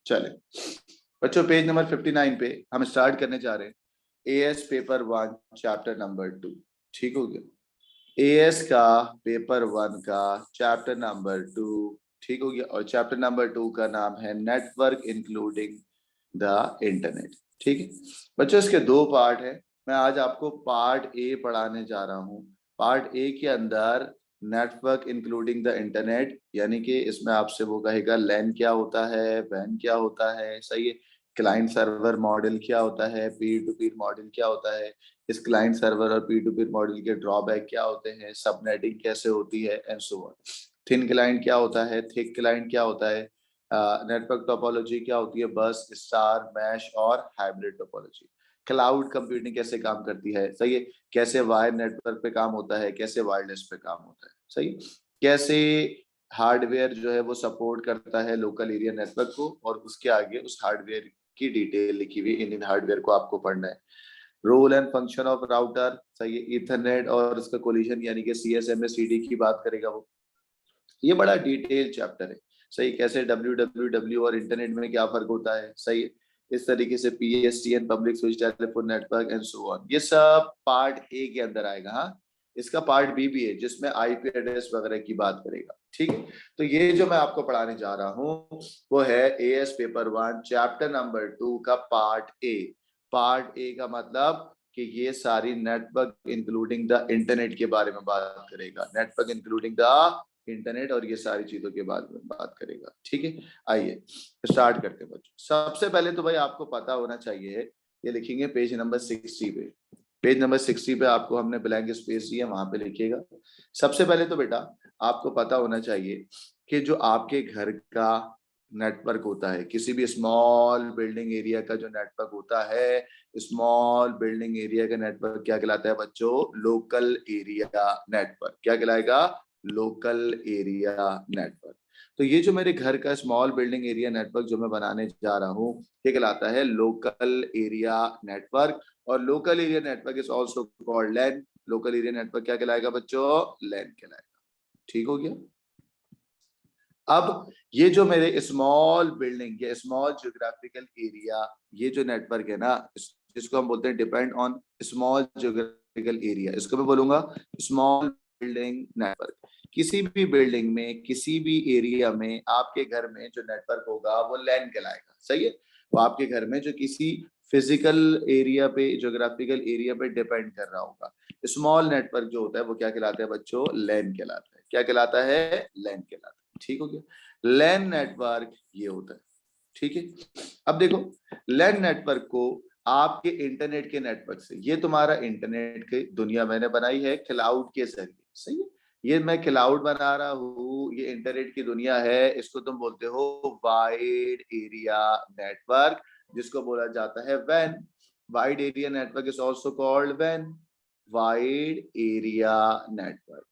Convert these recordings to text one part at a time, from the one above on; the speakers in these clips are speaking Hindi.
चले बच्चों, पेज नंबर 59 पे हम स्टार्ट करने जा रहे हैं एएस पेपर 1 चैप्टर नंबर 2। ठीक हो गया। एएस का पेपर 1 का चैप्टर नंबर 2 ठीक हो गया। और चैप्टर नंबर 2 का नाम है नेटवर्क इंक्लूडिंग द इंटरनेट। ठीक है बच्चों, इसके दो पार्ट है। मैं आज आपको पार्ट ए पढ़ाने जा रहा हूँ। पार्ट ए के अंदर नेटवर्क इंक्लूडिंग द इंटरनेट, यानी कि इसमें आपसे वो कहेगा लैन क्या होता है, वैन क्या होता है, सही है, क्लाइंट सर्वर मॉडल क्या होता है, पीर टू पीर मॉडल क्या होता है, इस क्लाइंट सर्वर और पीर टू पीर मॉडल के ड्रॉबैक क्या होते हैं, सबनेटिंग कैसे होती है, and so on. Thin client क्या होता है, थिक क्लाइंट क्या होता है, नेटवर्क टोपोलॉजी क्या होती है, बस, स्टार, मैश और हाइब्रिड टोपोलॉजी। क्लाउड कंप्यूटिंग कैसे काम करती है, सही है, कैसे वायर नेटवर्क पे काम होता है, कैसे वायरलेस पे काम होता है, सही, कैसे हार्डवेयर जो है वो सपोर्ट करता है लोकल एरिया नेटवर्क को, और उसके आगे उस हार्डवेयर की डिटेल लिखी हुई इन हार्डवेयर को आपको पढ़ना है। Role and function of router, सही है, इथरनेट और उसका कोलिजन यानी कि CSMA/CD की बात करेगा वो। ये बड़ा डिटेल चैप्टर है, सही, कैसे WWW और इंटरनेट में क्या फर्क होता है, सही, इस तरीके से PSTN public switch telephone network and so on, ये सब पार्ट ए के अंदर आएगा। हाँ, इसका पार्ट बी भी है जिसमें IP एड्रेस वगैरह की बात करेगा। ठीक है, तो ये जो मैं आपको पढ़ाने जा रहा हूँ वो है AS पेपर 1 चैप्टर नंबर 2 का पार्ट ए। पार्ट ए का मतलब कि ये सारी नेटवर्क इंक्लूडिंग द इंटरनेट के बारे में बात करेगा, नेटवर्क इंक्लूडिंग द इंटरनेट और ये सारी चीजों के बारे में बात करेगा। ठीक है, आइए स्टार्ट करते हैं बच्चों। सबसे पहले तो भाई आपको पता होना चाहिए, ये लिखेंगे पेज नंबर 60 पे। पेज नंबर 60 पे आपको हमने ब्लैंक स्पेस दिया, वहां पे लिखिएगा। सबसे पहले तो बेटा आपको पता होना चाहिए कि जो आपके घर का नेटवर्क होता है, किसी भी स्मॉल बिल्डिंग एरिया का जो नेटवर्क होता है, स्मॉल बिल्डिंग एरिया का नेटवर्क क्या कहलाता है बच्चों, लोकल एरिया नेटवर्क। क्या कहलाएगा, लोकल एरिया नेटवर्क। तो ये जो मेरे घर का स्मॉल बिल्डिंग एरिया नेटवर्क जो मैं बनाने जा रहा हूँ, ये कहलाता है लोकल एरिया नेटवर्क। और local area network is also called LAN. Local area network क्या कहलाएगा बच्चों, लैन कहलाएगा। ठीक हो गया। अब ये जो मेरे स्मॉल बिल्डिंग या स्मॉल जियोग्राफिकल एरिया, ये जो नेटवर्क है ना, जिसको हम बोलते हैं depend on small geographical area, इसको मैं बोलूंगा स्मॉल बिल्डिंग नेटवर्क। किसी भी बिल्डिंग में, किसी भी एरिया में आपके घर में जो नेटवर्क होगा वो लैन कहलाएगा। सही है, वो आपके घर में जो किसी फिजिकल एरिया पे, ज्योग्राफिकल एरिया पे डिपेंड कर रहा होगा। स्मॉल नेटवर्क जो होता है वो क्या कहलाता है बच्चों, लैन कहलाता है। क्या कहलाता है, लैन कहलाता है। ठीक हो गया। लैन नेटवर्क ये होता है। ठीक है, अब देखो लैन नेटवर्क को आपके इंटरनेट के नेटवर्क से, ये तुम्हारा इंटरनेट की दुनिया मैंने बनाई है क्लाउड के जरिए। सही है, ये मैं क्लाउड बना रहा हूँ, ये इंटरनेट की दुनिया है, इसको तुम बोलते हो वाइड एरिया नेटवर्क, जिसको बोला जाता है van. Wide area network is also called van, wide area network.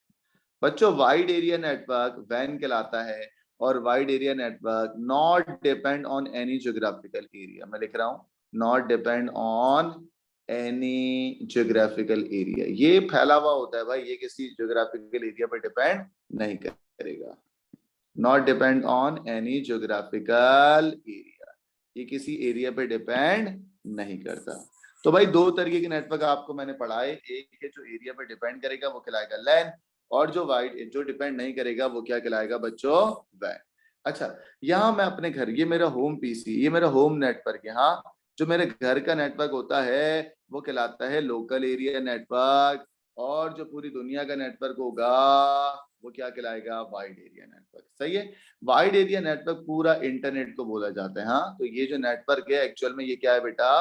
बच्चों वाइड एरिया नेटवर्क वैन कहलाता है। और wide area network not depend on any geographical area, मैं लिख रहा हूं not depend on any geographical area. ये फैला हुआ होता है भाई, ये किसी ज्योग्राफिकल एरिया पर डिपेंड नहीं करेगा। Not depend on any geographical area, ये किसी एरिया पे डिपेंड नहीं करता। तो भाई दो तरीके के नेटवर्क आपको मैंने पढ़ाए, एक है जो एरिया पे डिपेंड करेगा वो कहलाएगा लैन, और जो वाइड जो डिपेंड नहीं करेगा वो क्या कहलाएगा बच्चों, वैन। अच्छा, यहाँ मैं अपने घर, ये मेरा होम पीसी, ये मेरा होम नेटवर्क है। हाँ, जो मेरे घर का नेटवर्क होता है वो कहलाता है लोकल एरिया नेटवर्क, और जो पूरी दुनिया का नेटवर्क होगा वो क्या कहलाएगा, वाइड एरिया नेटवर्क। सही है, वाइड एरिया नेटवर्क पूरा इंटरनेट को बोला जाता है। हाँ, तो ये जो नेटवर्क है एक्चुअल में ये क्या है बेटा,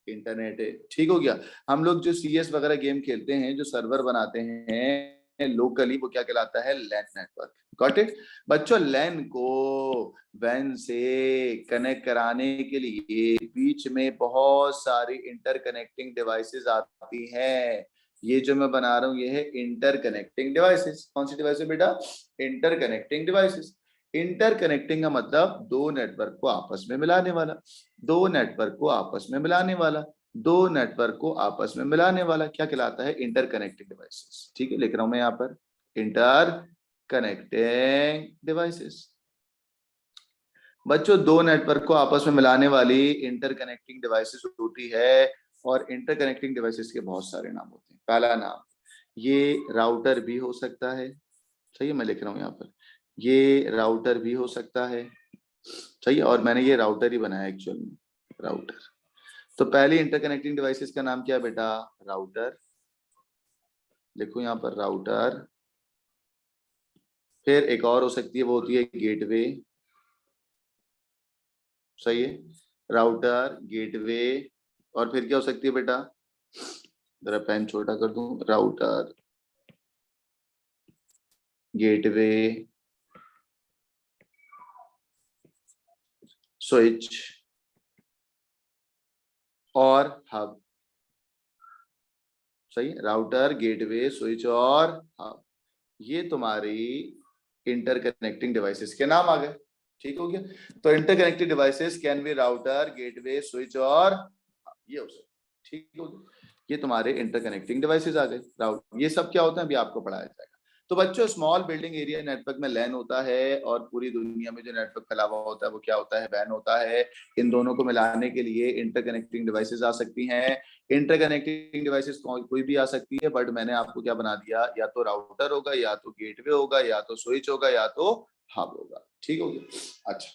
इंटरनेट है। ठीक हो गया। हम लोग जो CS वगैरह गेम खेलते हैं, जो सर्वर बनाते हैं लोकली, वो क्या कहलाता है, लैन नेटवर्क। गॉट इट बच्चों। लैन को वैन से कनेक्ट कराने के लिए बीच में बहुत सारी इंटरकनेक्टिंग डिवाइसेस आती हैं। ये जो मैं बना रहा हूं ये है इंटरकनेक्टिंग डिवाइसेस। कौन सी डिवाइसेस बेटा, इंटरकनेक्टिंग डिवाइसेस। इंटरकनेक्टिंग का मतलब दो नेटवर्क को आपस में मिलाने वाला, दो नेटवर्क को आपस में मिलाने वाला, दो नेटवर्क को आपस में मिलाने वाला क्या कहलाता है, इंटरकनेक्टिंग डिवाइसेस। ठीक है, लिख रहा हूं मैं यहाँ पर इंटर कनेक्टिंग डिवाइसेस। बच्चों दो नेटवर्क को आपस में मिलाने वाली इंटरकनेक्टिंग डिवाइसेस होती है, और इंटरकनेक्टिंग डिवाइसेस के बहुत सारे नाम होते हैं। पहला नाम, ये राउटर भी हो सकता है, सही है, मैं लिख रहा हूं यहाँ पर, ये राउटर भी हो सकता है, सही है, और मैंने ये राउटर ही बनाया एक्चुअल में, राउटर। तो पहली इंटरकनेक्टिंग डिवाइसेस का नाम क्या है बेटा? राउटर। लिखो यहाँ पर राउटर। फिर एक और हो सकती है, वो होती है गेटवे, सही है, राउटर, गेटवे। और फिर क्या हो सकती है बेटा? जरा पेन छोटा कर दूं, राउटर, गेटवे, स्विच और हब, सही, राउटर, गेटवे, स्विच और हब, ये तुम्हारी इंटरकनेक्टिंग डिवाइसेस के नाम आ गए। ठीक हो गया? तो interconnected devices can be router, gateway, switch और ये हो सकता है। ठीक हो गया? ये तुम्हारे इंटरकनेक्टिंग डिवाइसेस आ गए। राउट, ये सब क्या होता है अभी आपको पढ़ाया जाएगा। तो बच्चों स्मॉल बिल्डिंग एरिया नेटवर्क में लैन होता है, और पूरी दुनिया में जो नेटवर्क फैला हुआ होता है वो क्या होता है? वैन होता है। इन दोनों को मिलाने के लिए इंटरकनेक्टिंग डिवाइसेस आ सकती हैं। इंटरकनेक्टिंग डिवाइसेस कोई भी आ सकती है, बट मैंने आपको क्या बना दिया, या तो राउटर होगा, या तो गेटवे होगा, या तो स्विच होगा, या तो हब होगा। ठीक हो गया? अच्छा,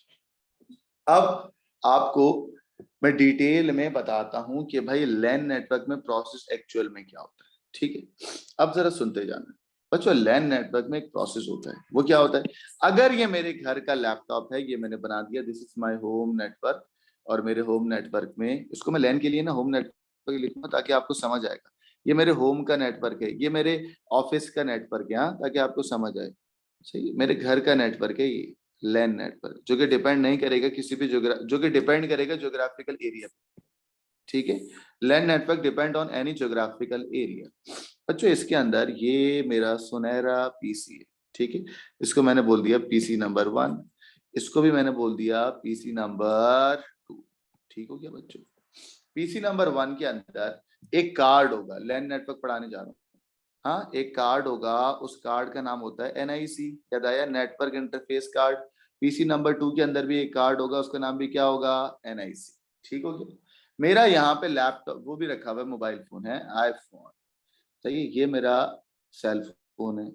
अब आपको मैं डिटेल में बताता हूं कि भाई लैन नेटवर्क में प्रोसेस एक्चुअल में क्या होता है। ठीक है, अब जरा सुनते जाना बच्चों। लैन नेटवर्क में एक प्रोसेस होता है, वो क्या होता है? अगर ये मेरे घर का लैपटॉप है, ये मैंने बना दिया, this is my home network, और मेरे होम नेटवर्क में, इसको मैं लैन के लिए ना होम नेटवर्क लिखूंगा ताकि आपको समझ आएगा। ये मेरे होम का नेटवर्क है, ये मेरे ऑफिस का नेटवर्क है, हाँ, ताकि आपको समझ आए। सही, मेरे घर का नेटवर्क है ये लैन नेटवर्क, जो कि डिपेंड नहीं करेगा किसी भी जो कि डिपेंड करेगा ज्योग्राफिकल एरिया पे। ठीक है, LAN network depend on any geographical area. बच्चों इसके अंदर ये मेरा सुनहरा पीसी है। ठीक है, इसको मैंने बोल दिया पीसी नंबर 1, इसको भी मैंने बोल दिया पीसी नंबर 2। ठीक हो गया बच्चों? पीसी नंबर 1 के अंदर एक कार्ड होगा, लैन नेटवर्क पढ़ाने जा रहा हूँ। हाँ, एक कार्ड होगा, उस कार्ड का नाम होता है एनआईसी, याद आया? Network interface card. PC number 2 के अंदर भी एक कार्ड होगा, उसका नाम भी क्या होगा? एनआईसी। ठीक हो गया? मेरा यहाँ पे लैपटॉप वो भी रखा हुआ है, मोबाइल फोन है, आईफोन, सही है, ये मेरा सेल फोन है।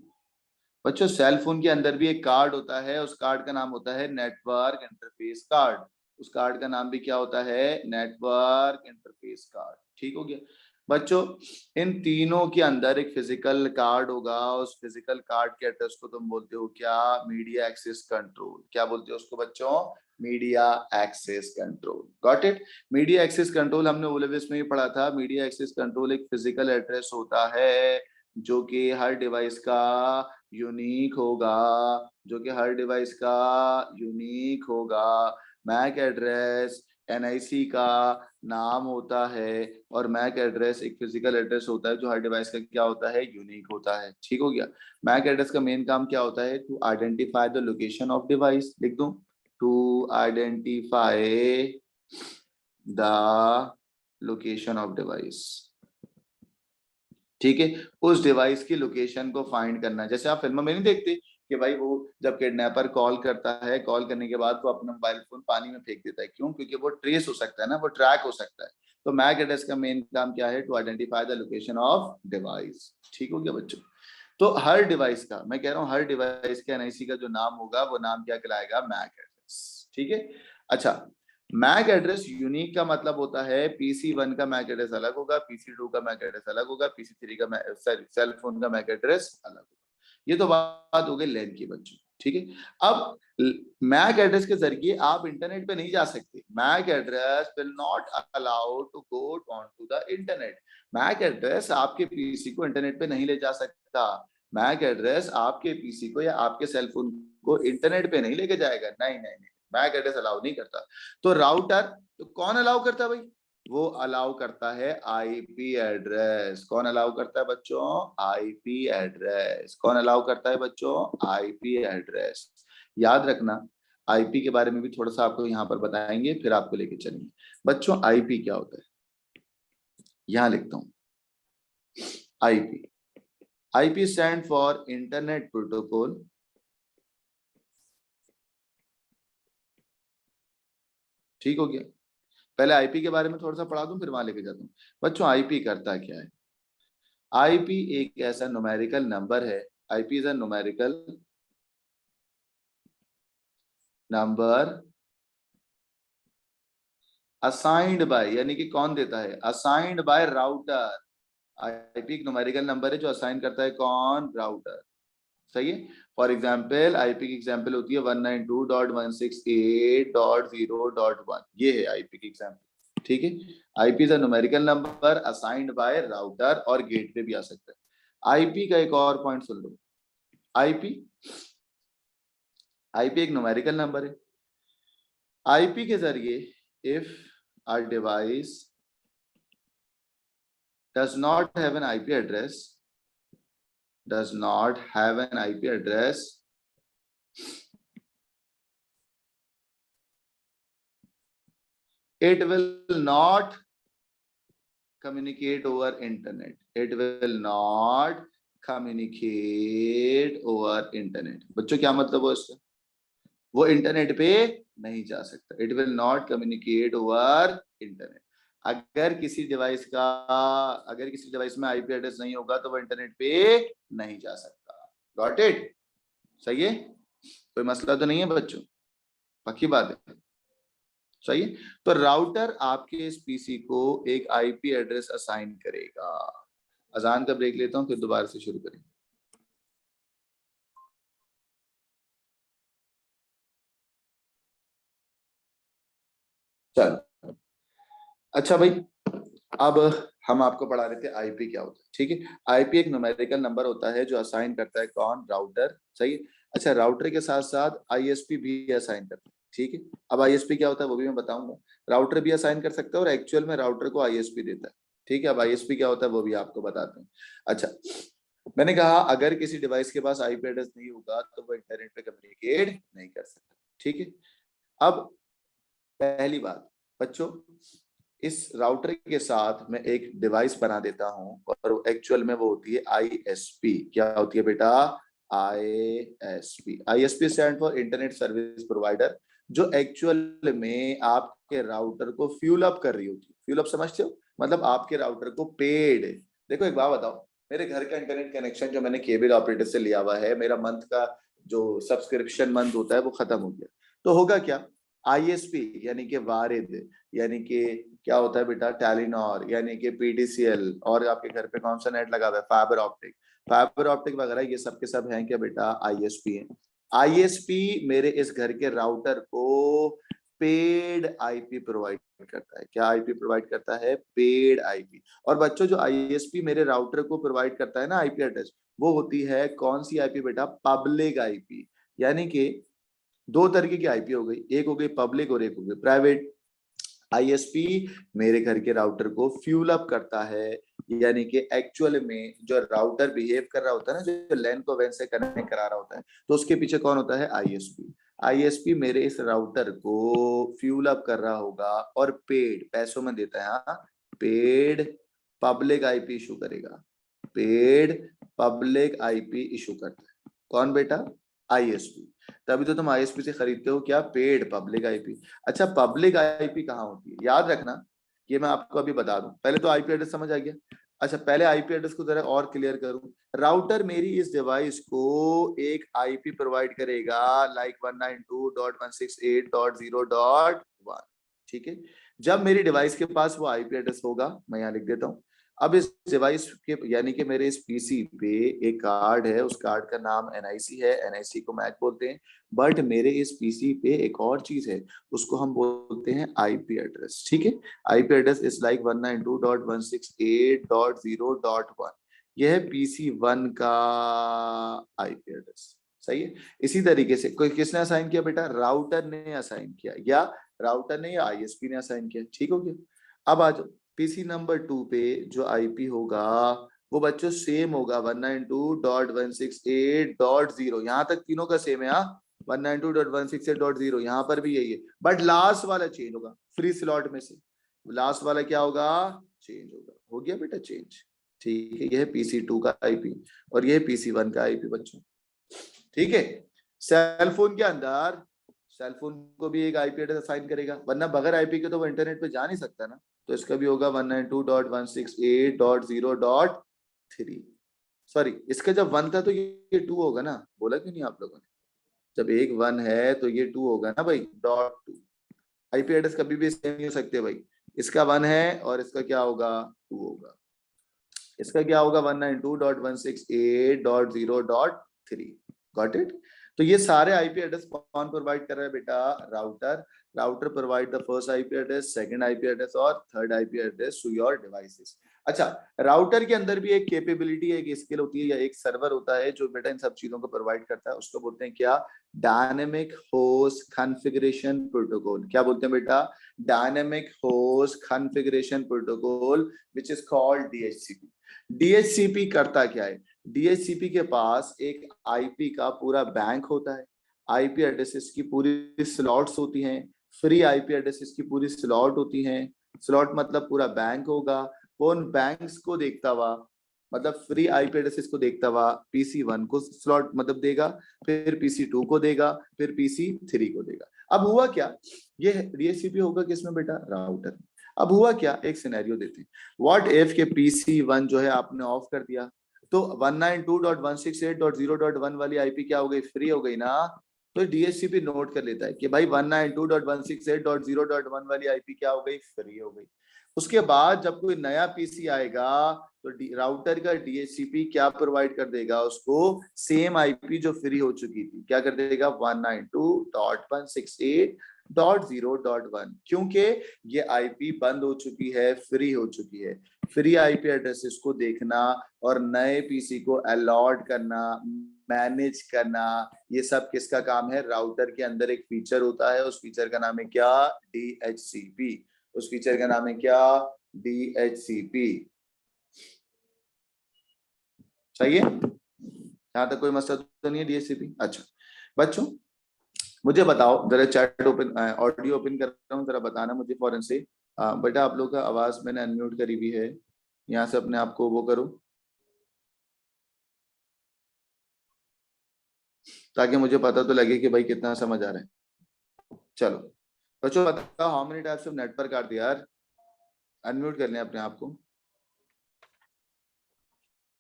बच्चों सेल फोन के अंदर भी एक कार्ड होता है, उस कार्ड का नाम होता है नेटवर्क इंटरफेस कार्ड। उस कार्ड का नाम भी क्या होता है? Network interface card. ठीक हो गया बच्चों? इन तीनों के अंदर एक फिजिकल कार्ड होगा, उस फिजिकल कार्ड के एड्रेस को तुम बोलते हो क्या? Media access control. क्या बोलते हो उसको बच्चों? Media access control. Got it? Media access control हमने ओ लेवल्स में ही पढ़ा था। मीडिया एक्सेस कंट्रोल एक फिजिकल एड्रेस होता है जो कि हर डिवाइस का यूनिक होगा, जो कि हर डिवाइस का यूनिक होगा। मैक एड्रेस एनआईसी का नाम होता है, और मैक एड्रेस एक फिजिकल एड्रेस होता है जो हर डिवाइस का क्या होता है? यूनिक होता है। ठीक हो गया? मैक एड्रेस का मेन काम क्या होता है? To identify the location of device. लिख दूं, to identify the location of device. ठीक है, उस डिवाइस की लोकेशन को फाइंड करना। जैसे आप फिल्मों में नहीं देखते कि भाई वो जब किडनैपर कॉल करता है, कॉल करने के बाद वो अपना मोबाइल फोन पानी में फेंक देता है, क्यों? क्योंकि वो ट्रेस हो सकता है ना, वो ट्रैक हो सकता है। तो मैक एड्रेस का मेन काम क्या है? To identify the location of device. ठीक हो गया बच्चों? तो हर डिवाइस का, मैं कह रहा हूँ हर डिवाइस के एनआईसी का जो नाम होगा वो नाम क्या कहलाएगा? MAC address. ठीक है? अच्छा, मैक एड्रेस यूनिक का मतलब होता है PC1 का मैक एड्रेस अलग होगा, PC2 का मैक एड्रेस अलग होगा, PC3 का सेल फोन का मैक एड्रेस अलग होगा। ये तो बात हो गई लैन की बच्चों। ठीक है, अब मैक एड्रेस के जरिए आप इंटरनेट पे नहीं जा सकते। MAC address will not allowed to go on to the internet. MAC address आपके पीसी को इंटरनेट पे नहीं ले जा सकता। मैक एड्रेस आपके पीसी को या आपके सेल फोन को इंटरनेट पे नहीं लेके जाएगा। नहीं नहीं नहीं, मैक एड्रेस अलाउ नहीं करता। तो राउटर तो कौन अलाउ करता है भाई? वो अलाउ करता है आईपी एड्रेस। कौन अलाउ करता है बच्चों? IP address. कौन अलाउ करता है बच्चों? IP address. याद रखना, आईपी के बारे में भी थोड़ा सा आपको यहाँ पर बताएंगे, फिर आपको लेके चलेंगे। बच्चों आईपी क्या होता है? यहां लिखता हूं, IP. IP stand for internet protocol ठीक हो गया। पहले आईपी के बारे में थोड़ा सा पढ़ा दूं, फिर वहां लेके जाता हूँ। बच्चों आईपी करता क्या है? आईपी एक ऐसा न्यूमेरिकल नंबर है, IP is a numerical number assigned bye, यानी कि कौन देता है? Assigned by router. आईपी एक न्यूमेरिकल नंबर है जो असाइन करता है कौन? राउटर। सही है। फॉर एग्जाम्पल आईपी की एग्जाम्पल होती है 192.168.0.1, ये है आईपी की एग्जाम्पल। ठीक है। IP is a numerical number assigned by router, और गेटवे भी आ सकता है। आईपी का एक और पॉइंट सुन लो। आईपी आईपी एक न्यूमेरिकल नंबर है। आईपी के जरिए if our device does not have an IP address, does not have an IP address, it will not communicate over internet. It will not communicate over internet. बच्चों क्या मतलब हो इसका? वो इंटरनेट पे नहीं जा सकता। It will not communicate over internet. अगर किसी डिवाइस का, अगर किसी डिवाइस में आईपी एड्रेस नहीं होगा तो वो इंटरनेट पे नहीं जा सकता। Got it? सही है। कोई मसला तो नहीं है बच्चों? पक्की बात है। सही है। तो राउटर आपके इस पीसी को एक आईपी एड्रेस असाइन करेगा। अजान का ब्रेक लेता हूं, फिर दोबारा से शुरू करेंगे। चल, अच्छा भाई, अब हम आपको पढ़ा रहे थे आईपी क्या होता है। ठीक है। आईपी एक न्यूमेरिकल नंबर होता है जो असाइन करता है कौन? राउटर। सही है। अच्छा, राउटर के साथ साथ आईएसपी भी असाइन करता है। ठीक है। अब आईएसपी क्या होता है वो भी मैं बताऊंगा। राउटर भी असाइन कर सकता है और एक्चुअल में राउटर को आईएसपी देता है। ठीक है। अब आईएसपी क्या होता है वो भी आपको बताते हैं। अच्छा, मैंने कहा अगर किसी डिवाइस के पास आईपी एड्रेस नहीं होगा तो वो इंटरनेट पे कम्युनिकेट नहीं कर सकता। ठीक है। अब पहली बात बच्चों, इस राउटर के साथ मैं एक डिवाइस बना देता हूं और एक्चुअल में वो होती है आईएसपी। क्या होती है बेटा? ISP. ISP stand for internet service provider, जो एक्चुअल में आपके राउटर को फ्यूल अप कर रही होती है। फ्यूल अप समझते हो? मतलब आपके राउटर को पेड। देखो एक बात बताओ, मेरे घर का इंटरनेट कनेक्शन जो मैंने केबल ऑपरेटर से लिया हुआ है, मेरा मंथ का जो सब्सक्रिप्शन मंथ होता है वो खत्म हो गया, तो होगा क्या? आईएसपी यानी कि वारिद, यानी कि क्या होता है बेटा? टेलीनॉर, यानी कि पीटीसीएल, और आपके घर पे कौन सा नेट लगा हुआ है? Fibre optic. फाइबर ऑप्टिक वगैरह ये सब के सब हैं क्या बेटा? आईएसपी है। आईएसपी मेरे इस घर के राउटर को पेड आईपी प्रोवाइड करता है। क्या आईपी प्रोवाइड करता है? Paid IP. और बच्चों जो आईएसपी मेरे राउटर को प्रोवाइड करता है ना आईपी एड्रेस, वो होती है कौन सी आईपी बेटा? Public IP. यानी कि दो तरीके की आईपी हो गई, एक हो गई पब्लिक और एक हो गई प्राइवेट। आईएसपी मेरे घर के राउटर को फ्यूल अप करता है, यानी कि एक्चुअल में जो राउटर बिहेव कर रहा होता है ना, जो लैन को वैन से कनेक्ट करा रहा होता है, तो उसके पीछे कौन होता है? आईएसपी। आईएसपी मेरे इस राउटर को फ्यूल अप कर रहा होगा और पेड पैसों में देता है। हाँ, पेड पब्लिक आईपी इशू करेगा। पेड पब्लिक आईपी इशू करता है कौन बेटा? आईएसपी। तभी तो तुम आईएसपी से खरीदते हो क्या? Paid public IP. अच्छा, पब्लिक आईपी कहाँ होती है याद रखना, ये मैं आपको अभी बता दूं। पहले तो आईपी एड्रेस समझ आ गया। अच्छा, पहले आईपी एड्रेस को जरा और क्लियर करूं। राउटर मेरी इस डिवाइस को एक आईपी प्रोवाइड करेगा, लाइक 192.168.0.1। ठीक है। जब मेरी डिवाइस के पास वो आईपी एड्रेस होगा, मैं यहाँ लिख देता हूँ। अब इस डिवाइस के यानी कि मेरे इस पीसी पे एक कार्ड है, उस कार्ड का नाम एनआईसी है, एनआईसी को मैक बोलते हैं। बट मेरे इस पीसी पे एक और चीज है, उसको हम बोलते हैं आईपी एड्रेस। ठीक है। IP address is like 192.168.0.1। यह है पीसी 1 का आईपी एड्रेस। सही है। इसी तरीके से कोई किसने असाइन किया बेटा? राउटर ने असाइन किया, या राउटर ने या आईएसपी ने असाइन किया। ठीक हो गया। अब आज पीसी नंबर 2 पे जो आईपी होगा वो बच्चों सेम होगा 192.168.0। यहां तक तीनों का सेम है। हाँ, 192.168.0 यहाँ पर भी यही है, बट लास्ट वाला चेंज होगा फ्री स्लॉट में से। लास्ट वाला क्या होगा? चेंज होगा। हो गया बेटा चेंज। ठीक है। यह है पीसी 2 का आईपी और यह है पीसी 1 का आईपी बच्चों। ठीक है। सेल फोन के अंदर सेल फोन को भी एक आईपी एड्रेस असाइन करेगा, वरना बगैर आईपी के तो वो इंटरनेट पे जा नहीं सकता ना। तो इसका भी होगा 192.168.0.3। सॉरी, इसका जब 1 था तो ये 2 होगा ना, बोला क्यों नहीं आप लोगों ने? जब एक 1 है तो ये 2 होगा ना भाई, .2। आईपी एड्रेस कभी भी सेम नहीं हो सकते भाई। इसका 1 है और इसका क्या होगा, 2 होगा। इसका क्या होगा, 192.168.0.3। Got it. तो ये सारे आईपी एड्रेस कौन प्रोवाइड कर रहा है बेटा, router. Router provide the first IP address, second IP address और third IP address to your devices. अच्छा, राउटर के अंदर भी एक कैपेबिलिटी, एक स्किल होती है या एक सर्वर होता है जो बेटा इन सब चीजों को प्रोवाइड करता है, उसको बोलते हैं क्या, डायनेमिक होस्ट कॉन्फ़िगरेशन प्रोटोकॉल। क्या बोलते हैं बेटा, dynamic host configuration protocol, which is called DHCP. DHCP करता क्या है, डीएचसीपी के पास एक आईपी का पूरा बैंक होता है, आईपी एड्रेसेस की पूरी स्लॉट्स होती हैं, फ्री आईपी एड्रेसेस की पूरी स्लॉट होती हैं। स्लॉट मतलब पूरा बैंक होगा, वो उन बैंक्स को देखता हुआ, मतलब फ्री आईपी एड्रेसेस को देखता हुआ PC1 को स्लॉट मतलब देगा, फिर PC2 को देगा, फिर PC3 को देगा। अब हुआ क्या, ये डीएचसीपी होगा किसमें बेटा, राउटर। अब हुआ क्या, एक सिनेरियो देते हैं। व्हाट इफ के PC1 जो है आपने ऑफ कर दिया, तो 192.168.0.1 वाली आईपी क्या हो गई, फ्री हो गई ना। तो डीएचसीपी नोट कर लेता है कि भाई 192.168.0.1 वाली आईपी क्या हो गई, फ्री हो गई। उसके बाद जब कोई नया पीसी आएगा तो राउटर का डीएचसीपी क्या प्रोवाइड कर देगा उसको, सेम आईपी जो फ्री हो चुकी थी, क्या कर देगा 192.168.0.1, क्योंकि ये आईपी बंद हो चुकी है, फ्री हो चुकी है। फ्री आईपी एड्रेसेस को देखना और नए पीसी को अलॉट करना, मैनेज करना, ये सब किसका काम है, राउटर के अंदर एक फीचर होता है, उस फीचर का नाम है क्या, डीएचसीपी। उस फीचर का नाम है क्या, डीएचसीपी। सही है, यहां तक कोई मसला तो नहीं है, डीएचसीपी। अच्छा बच्चों मुझे बताओ जरा, चैट ओपन, ऑडियो ओपन कर रहा हूँ, जरा बताना मुझे फौरन से। बेटा आप लोग का आवाज मैंने अनम्यूट करी हुई है, यहाँ से अपने आप को वो करो ताकि मुझे पता तो लगे कि भाई कितना समझ आ रहा है। चलो बच्चों बताओ, how many types of network are there, unmute कर लें अपने आप को।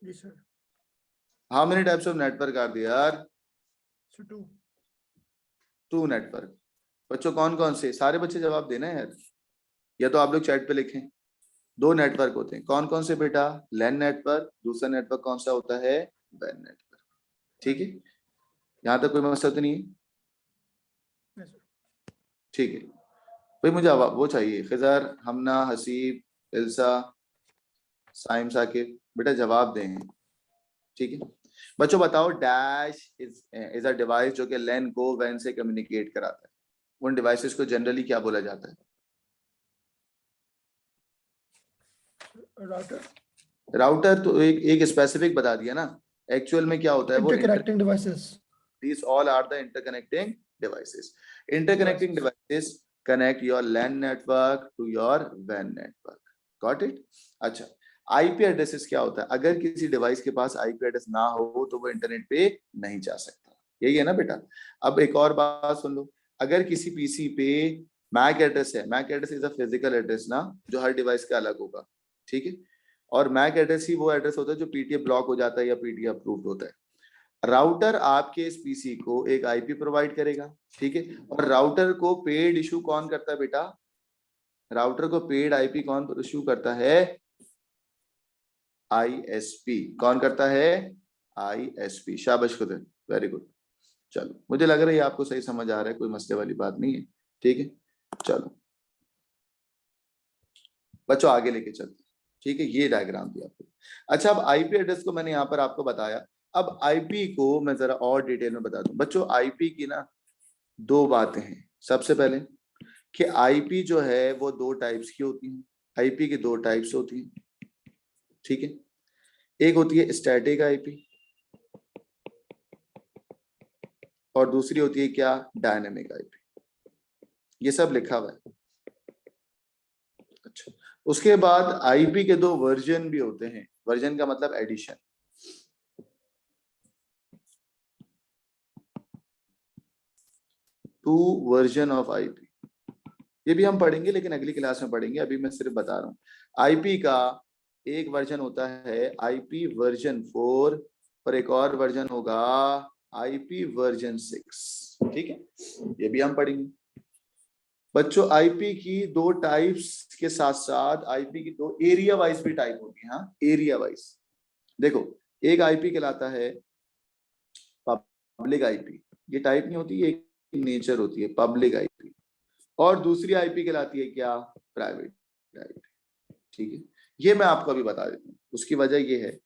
जी sir. How many types of network are there, sir 2। 2 network. बच्चों कौन कौन से, सारे बच्चे जवाब देना है यार, या तो आप लोग चैट पे लिखें। 2 नेटवर्क होते हैं, कौन कौन से बेटा, लैन नेटवर्क, दूसरा नेटवर्क कौन सा होता है, वैन नेटवर्क। ठीक है, यहाँ तक कोई मसला तो नहीं है, ठीक है। भाई मुझे वो चाहिए, खिजर, हमना, हसीब, इल्सा, साइम, साकिब, बेटा जवाब दें। ठीक है बच्चों बताओ, डैश इज अ डिवाइस जो कि लैन को वैन से कम्युनिकेट कराता है, उन डिवाइसेस को जनरली क्या बोला जाता है, राउटर। राउटर तो एक स्पेसिफिक बता दिया ना, एक्चुअल में क्या होता है वो, interconnecting devices. these all are the interconnecting devices. Interconnecting devices connect your LAN network to your WAN network. Got it? अच्छा, आईपी एड्रेसेस क्या होता है, अगर किसी डिवाइस के पास आईपी एड्रेस ना हो तो वो इंटरनेट पे नहीं जा सकता, यही है ना बेटा। अब एक और बात सुन लो, अगर किसी पीसी पे मैक एड्रेस है, MAC address is a physical address ना, जो हर डिवाइस का अलग होगा, ठीक है। और मैक एड्रेस ही वो एड्रेस होता है जो पीटीए ब्लॉक हो जाता है या पीटीए अप्रूव्ड होता है। राउटर आपके इस पीसी को एक आईपी प्रोवाइड करेगा, ठीक है। और राउटर को पेड इशू कौन करता है बेटा, राउटर को पेड आईपी कौन इशू करता है, आईएसपी। कौन करता है, आईएसपी। शाबाश खुद, वेरी गुड। चलो मुझे लग रहा है आपको सही समझ आ रहा है, कोई मसले वाली बात नहीं है, ठीक है। चलो बच्चों आगे लेके चलते, ठीक है। ये डायग्राम दिया आपको। अच्छा अब आईपी एड्रेस को मैंने यहाँ पर आपको बताया, अब आईपी को मैं जरा और डिटेल में बता दूं बच्चों। आईपी की ना 2 बातें हैं। सबसे पहले कि आईपी जो है वो 2 टाइप्स की होती हैं, आईपी की 2 टाइप्स होती हैं, ठीक है। एक होती है स्टैटिक आईपी और दूसरी होती है क्या, डायनेमिक आईपी। ये सब लिखा हुआ है। अच्छा उसके बाद आईपी के 2 वर्जन भी होते हैं, वर्जन का मतलब edition. Two version of IP. ये भी हम पढ़ेंगे लेकिन अगली क्लास में पढ़ेंगे, अभी मैं सिर्फ बता रहा हूँ। आईपी का एक वर्जन होता है आईपी वर्जन 4 और एक और वर्जन होगा आईपी वर्जन 6। ठीक है, ये भी हम पढ़ेंगे बच्चों। आईपी की दो टाइप्स के साथ साथ आईपी की दो एरिया वाइज भी टाइप होती है। हाँ, एरिया वाइज देखो, एक आईपी कहलाता है पब्लिक आईपी, ये टाइप नहीं होती, ये नेचर होती है पब्लिक आईपी। और दूसरी आईपी कहलाती है क्या, प्राइवेट आईपी। ठीक है, ये मैं आपको अभी बता देता हूँ। उसकी वजह ये है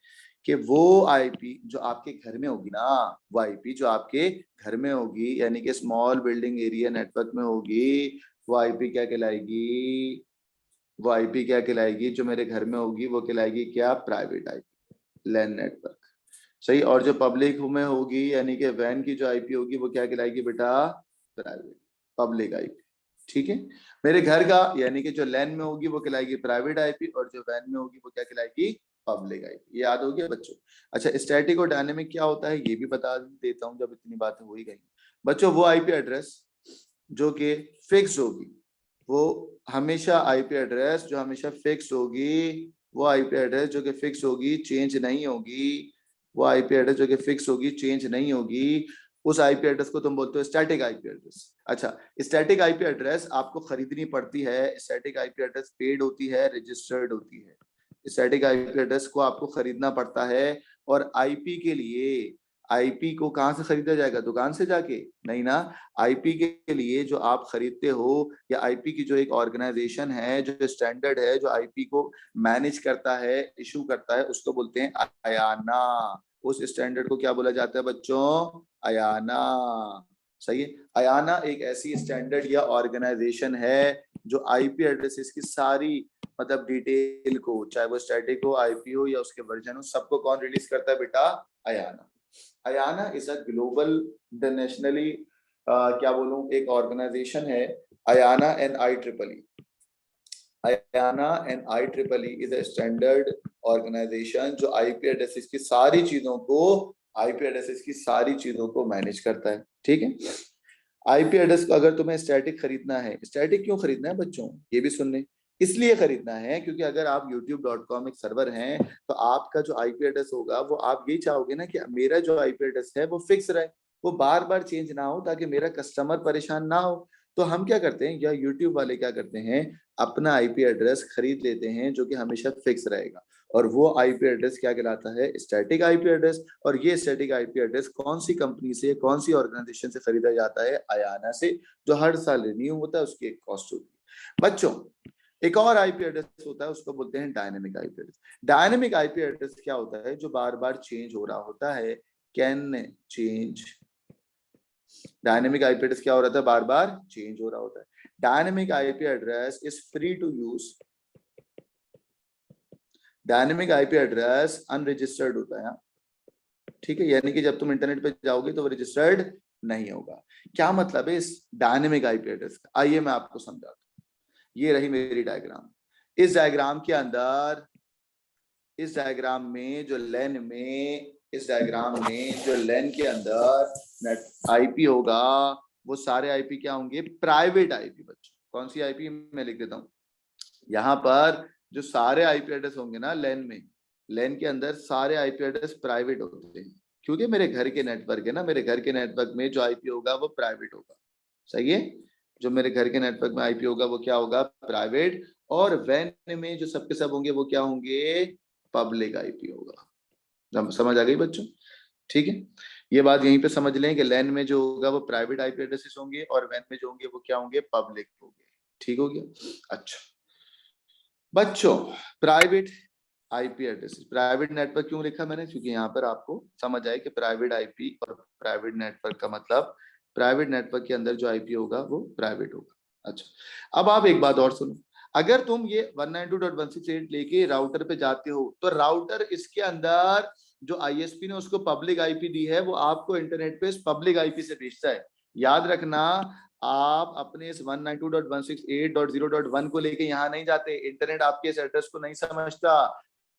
कि वो आईपी जो आपके घर में होगी ना, वो आईपी जो आपके घर में होगी यानी कि स्मॉल बिल्डिंग एरिया नेटवर्क में होगी, वो आईपी क्या कहलाएगी, वो आईपी क्या कहलाएगी, जो मेरे घर में होगी वो कहलाएगी क्या, प्राइवेट आईपी, लैन नेटवर्क। सही। और जो पब्लिक में होगी यानी कि वैन की जो आईपी होगी वो क्या कहलाएगी बेटा, प्राइवेट, पब्लिक आईपी। ठीक है, मेरे घर का यानी कि जो लैन में होगी वो कहलाएगी प्राइवेट आईपी और जो वैन में होगी वो क्या कहलाएगी, पब्लिक आईपी। ये याद हो गया बच्चों। अच्छा, स्टैटिक और डायनेमिक क्या होता है ये भी बता देता हूं, जब इतनी बातें हो ही गई बच्चों। वो आईपी एड्रेस जो कि फिक्स होगी, वो हमेशा आईपी एड्रेस जो हमेशा फिक्स होगी, वो आईपी एड्रेस जो कि फिक्स होगी, चेंज नहीं होगी, वो आईपी एड्रेस जो कि फिक्स होगी, चेंज नहीं होगी, उस आईपी एड्रेस को तुम बोलते हो स्टैटिक आईपी एड्रेस। अच्छा, स्टैटिक आईपी एड्रेस आपको खरीदनी पड़ती है। स्टैटिक आईपी एड्रेस पेड होती है, रजिस्टर्ड होती है। स्टैटिक आईपी एड्रेस को आपको खरीदना पड़ता है। और आईपी के लिए, आईपी को कहाँ से खरीदा जाएगा, दुकान से जाके नहीं ना। आईपी के लिए जो आप खरीदते हो, या आईपी की जो एक ऑर्गेनाइजेशन है, जो स्टैंडर्ड है, जो आईपी को मैनेज करता है, इशू करता है, उसको बोलते हैं अयाना। उस स्टैंडर्ड को क्या बोला जाता है बच्चों, अयाना। सही है, अयाना एक ऐसी स्टैंडर्ड या ऑर्गेनाइजेशन है जो आईपी एड्रेसेस की सारी मतलब डिटेल को, चाहे वो स्टैटिक हो, आईपी हो या उसके वर्जन हो, सबको कौन रिलीज करता है बेटा, IANA. IANA is a global internationally क्या बोलूं एक ऑर्गेनाइजेशन है, IANA and I triple E. IANA and I triple E is a standard organisation जो आईपी एड्रेसेस की सारी चीजों को, आईपी एड्रेसेस की सारी चीजों को मैनेज करता है। ठीक है, आईपी एड्रेस को अगर तुम्हें स्टैटिक खरीदना है, स्टैटिक क्यों खरीदना है बच्चों, ये भी सुनने, इसलिए खरीदना है क्योंकि अगर आप youtube.com एक सर्वर हैं तो आपका जो आईपी एड्रेस होगा वो आप यही चाहोगे ना कि मेरा जो आईपी एड्रेस है वो फिक्स रहे, वो बार बार चेंज ना हो, ताकि मेरा कस्टमर परेशान ना हो। तो हम क्या करते हैं, या यूट्यूब वाले क्या करते हैं, अपना आईपी एड्रेस खरीद लेते हैं जो कि हमेशा फिक्स रहेगा। और वो आईपी एड्रेस क्या कहलाता है, स्टैटिक आईपी एड्रेस। और ये स्टैटिक आईपी एड्रेस कौन सी कंपनी से, कौन सी ऑर्गेनाइजेशन से खरीदा जाता है, अयाना से, जो हर साल रिन्यू होता है, उसकी एक कॉस्ट होती है बच्चों। एक और आईपी एड्रेस होता है, उसको बोलते हैं dynamic IP address. Dynamic IP address क्या होता है, जो बार बार चेंज हो रहा होता है, can change. Dynamic IP address क्या हो रहा था, बार बार चेंज हो रहा होता है। Dynamic IP address is free to use. Dynamic IP address unregistered होता है। ठीक है, यानी कि जब तुम इंटरनेट पे जाओगे तो वो रजिस्टर्ड नहीं होगा। क्या मतलब है इस डायनेमिक आईपी एड्रेस का, आइए मैं आपको समझाता हूँ। ये रही मेरी डायग्राम। इस डायग्राम के अंदर, इस डायग्राम में जो लेन में, इस डायग्राम में जो लेन के अंदर नेट आईपी होगा, वो सारे आईपी क्या होंगे, प्राइवेट आईपी। बच्चों कौन सी आईपी, मैं लिख देता हूँ। यहाँ पर जो सारे आईपी एड्रेस होंगे ना लेन में, लेन के अंदर सारे आईपी एड्रेस प्राइवेट होते हैं, क्योंकि मेरे घर के नेटवर्क है ना, मेरे घर के नेटवर्क में जो आईपी होगा वो प्राइवेट होगा। सही है, जो मेरे घर के नेटवर्क में आईपी होगा वो क्या होगा, प्राइवेट। और वैन में जो सबके सब होंगे वो क्या होंगे, पब्लिक आईपी होगा। समझ आ गई बच्चों। ठीक है, ये बात यहीं पे समझ लें कि लैन में जो होगा वो प्राइवेट आईपी एड्रेसेस होंगे और वैन में जो होंगे वो क्या होंगे, पब्लिक होंगे। ठीक हो गया। अच्छा बच्चों, private IP addresses, private network क्यों लिखा मैंने, क्योंकि यहाँ पर आपको समझ आए कि प्राइवेट आईपी और प्राइवेट नेटवर्क का मतलब, प्राइवेट नेटवर्क के अंदर जो आईपी होगा वो प्राइवेट होगा। अच्छा, अब आप एक बात और सुनो, अगर तुम ये 192.168 लेके राउटर पे जाते हो तो राउटर इसके अंदर जो आईएसपी ने उसको पब्लिक आईपी दी है वो आपको इंटरनेट पे इस पब्लिक आईपी से भेजता है। याद रखना, आप अपने इस 192.168.0.1 को लेके यहाँ नहीं जाते, इंटरनेट आपके इस एड्रेस को नहीं समझता,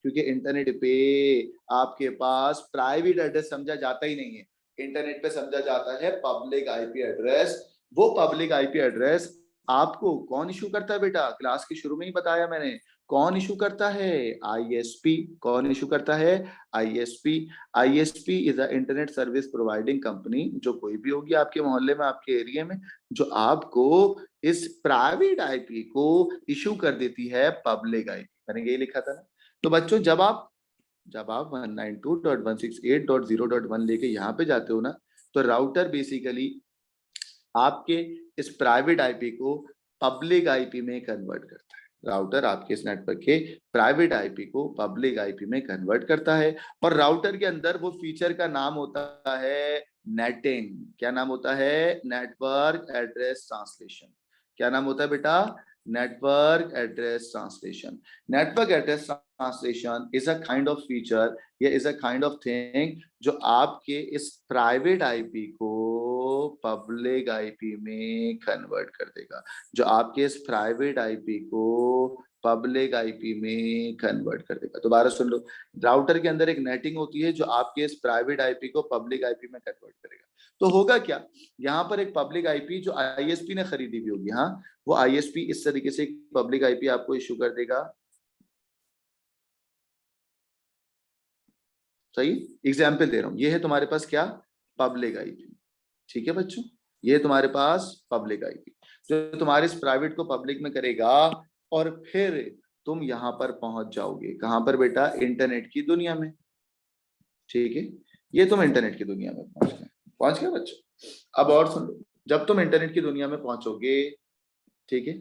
क्योंकि इंटरनेट पे आपके पास प्राइवेट एड्रेस समझा जाता ही नहीं है। इंटरनेट पे समझा जाता है पब्लिक आईपी एड्रेस, वो पब्लिक आईपी एड्रेस आपको कौन इशू करता है बेटा? क्लास के शुरू में ही बताया मैंने, कौन इशू करता है? आईएसपी। कौन इशू करता है? ISP. ISP is a internet service providing company, जो कोई भी होगी आपके मोहल्ले में, आपके एरिया में, जो आपको इस प्राइवेट आईपी को इशू कर देती है पब्लिक आईपी। मैंने यही लिखा था ना। तो बच्चों जब आप 192.168.0.1 लेके यहाँ पे जाते हो ना, तो राउटर बेसिकली आपके इस प्राइवेट आईपी को पब्लिक आईपी में कन्वर्ट करता है। राउटर आपके इस नेटवर्क के प्राइवेट आईपी को पब्लिक आईपी में कन्वर्ट करता है, और राउटर के अंदर वो फीचर का नाम होता है नेटिंग। क्या नाम होता है? Network address translation. क्या नाम होता है बेटा? Network address translation. Network address translation is a kind of feature, या is a kind of thing जो आपके इस प्राइवेट आईपी को पब्लिक आईपी में कन्वर्ट कर देगा, जो आपके इस प्राइवेट आईपी को पब्लिक आईपी में कन्वर्ट कर देगा। दोबारा सुन लो, राउटर के अंदर एक नेटिंग होती है जो आपके इस प्राइवेट आईपी को पब्लिक आईपी में कन्वर्ट करेगा। तो होगा क्या, यहाँ पर एक पब्लिक आईपी जो आईएसपी ने खरीदी हुई होगी, हाँ, वो आईएसपी इस तरीके से एक पब्लिक आईपी आपको इशू कर देगा। सही एग्जाम्पल दे रहा हूं, ये है तुम्हारे पास क्या? Public IP. ठीक है बच्चों, ये तुम्हारे पास पब्लिक आईपी जो तुम्हारे इस प्राइवेट को पब्लिक में करेगा, और फिर तुम यहां पर पहुंच जाओगे। कहां पर बेटा? इंटरनेट की दुनिया में। ठीक है, ये तुम इंटरनेट की दुनिया में पहुंच गए बच्चों। अब और सुन लो, जब तुम इंटरनेट की दुनिया में पहुंचोगे, ठीक है,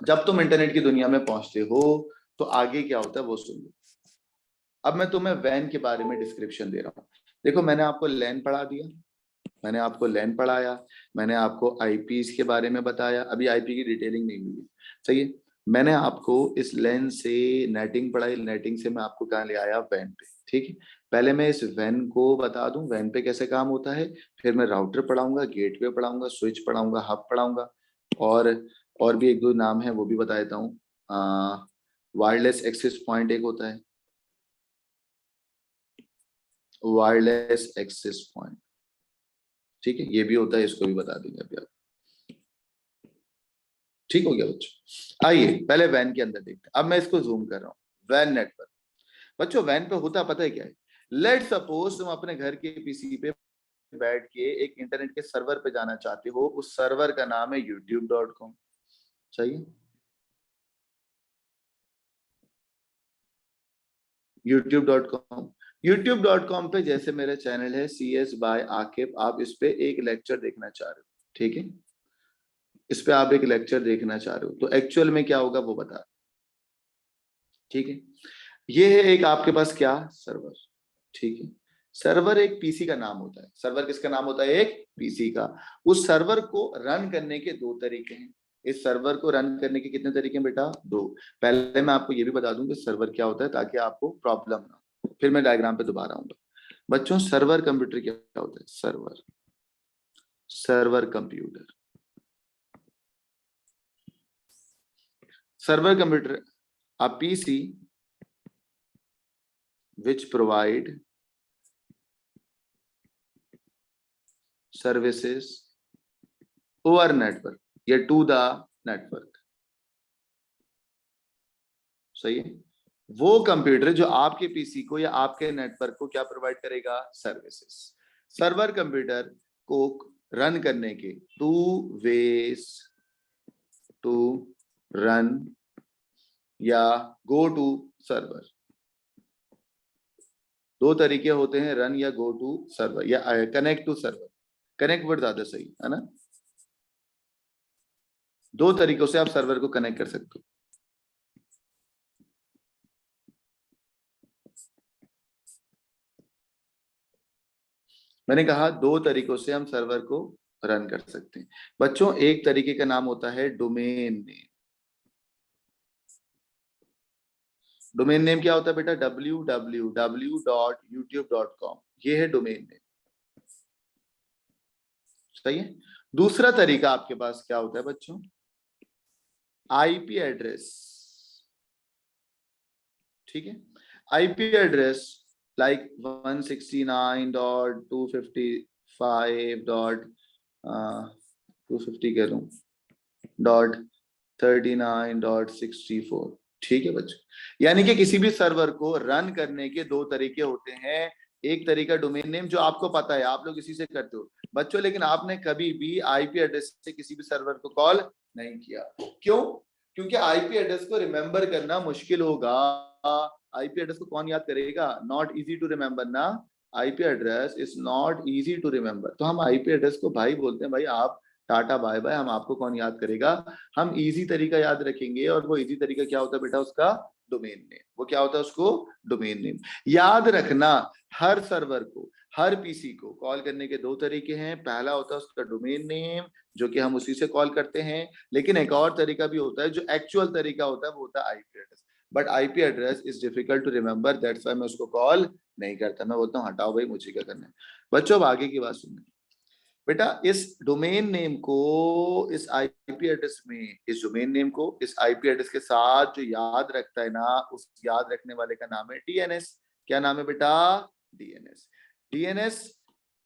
जब तुम इंटरनेट की दुनिया में पहुंचते हो तो आगे क्या होता है वो सुन लो। अब मैं तुम्हें वैन के बारे में डिस्क्रिप्शन दे रहा हूँ। देखो, मैंने आपको लैन पढ़ा दिया, मैंने आपको लैन पढ़ाया, मैंने आपको आईपीस के बारे में बताया, अभी आईपी की डिटेलिंग नहीं हुई है, सही है। मैंने आपको इस लैन से नेटिंग पढ़ाई, नेटिंग से मैं आपको कहाँ ले आया? वैन पे। ठीक है, पहले मैं इस वैन को बता दूं, वैन पे कैसे काम होता है, फिर मैं राउटर पढ़ाऊंगा, गेटवे पढ़ाऊंगा, स्विच पढ़ाऊंगा, हब पढ़ाऊंगा, और भी एक दो नाम है वो भी बता देता हूँ। वायरलेस एक्सेस पॉइंट एक होता है, वायरलेस एक्सेस पॉइंट, ठीक है, ये भी होता है, इसको भी बता देंगे अभी आप। ठीक हो गया बच्चों? आइए पहले वैन के अंदर देखते हैं। अब मैं इसको जूम कर रहा हूँ। वैन नेटवर्क बच्चों, वैन पे होता पता है क्या है? लेट सपोज तुम अपने घर के पीसी पे बैठ के एक इंटरनेट के सर्वर पे जाना चाहते हो, उस सर्वर का नाम है youtube.com। सही है, youtube.com। youtube.com पे जैसे मेरा चैनल है CS बाय आकिब, आप इस पे एक लेक्चर देखना चाह रहे हो, ठीक है, इस पे आप एक लेक्चर देखना चाह रहे हो, तो एक्चुअल में क्या होगा वो बता। ठीक है, ये है एक आपके पास क्या? सर्वर। ठीक है, सर्वर एक पीसी का नाम होता है। सर्वर किसका नाम होता है? एक पीसी का। उस सर्वर को रन करने के दो तरीके हैं। इस सर्वर को रन करने के कितने तरीके हैं बेटा? दो। पहले मैं आपको ये भी बता दूं कि सर्वर क्या होता है ताकि आपको प्रॉब्लम ना हो, फिर मैं डायग्राम पे दोबारा आऊंगा। बच्चों, सर्वर कंप्यूटर क्या होता है? Server, server computer, server computer a PC which provide services over network या to the network। सही है, वो कंप्यूटर जो आपके पीसी को या आपके नेटवर्क को क्या प्रोवाइड करेगा? सर्विसेज। सर्वर कंप्यूटर को रन करने के टू वेज टू रन या गो टू सर्वर, दो तरीके होते हैं, रन या गो टू सर्वर या connect to server. Connect word ज्यादा सही है ना। दो तरीकों से आप सर्वर को कनेक्ट कर सकते हो। मैंने कहा दो तरीकों से हम सर्वर को रन कर सकते हैं बच्चों। एक तरीके का नाम होता है डोमेन नेम। डोमेन नेम क्या होता है बेटा? www.youtube.com, ये है डोमेन नेम। सही है। दूसरा तरीका आपके पास क्या होता है बच्चों? IP address. ठीक है, आईपी एड्रेस लाइक 169.255. 250 कह लूँ .39.64। ठीक है बच्चों, यानी कि किसी भी सर्वर को रन करने के दो तरीके होते हैं। एक तरीका डोमेन नेम, जो आपको पता है, आप लोग इसी से करते हो बच्चों, लेकिन आपने कभी भी आईपी एड्रेस से किसी भी सर्वर को कॉल नहीं किया। क्यों? क्योंकि आईपी एड्रेस को रिमेंबर करना मुश्किल होगा। आईपी एड्रेस को कौन याद करेगा? नॉट इजी टू रिमेंबर ना, IP address is not easy to remember. तो हम आईपी एड्रेस को भाई बोलते हैं, भाई आप टाटा बाय बाय, हम आपको कौन याद करेगा? हम इजी तरीका याद रखेंगे, और वो इजी तरीका क्या होता है बेटा? उसका डोमेन नेम। वो क्या होता है? उसको डोमेन नेम याद रखना। हर सर्वर को, हर पीसी को कॉल करने के दो तरीके हैं। पहला होता है उसका डोमेन नेम, जो कि हम उसी से कॉल करते हैं, लेकिन एक और तरीका भी होता है जो एक्चुअल तरीका होता है, वो होता है IP address. But IP address is difficult to remember, that's why मैं उसको कॉल नहीं करता। मैं बोलता हूँ हटाओ भाई, मुझे क्या करना है। बच्चों अब आगे की बात सुनना बेटा। इस डोमेन नेम को, इस आईपी एड्रेस में, इस डोमेन नेम को इस आईपी एड्रेस के साथ जो याद रखता है ना, उस याद रखने वाले का नाम है डीएनएस। क्या नाम है बेटा? डीएनएस। डीएनएस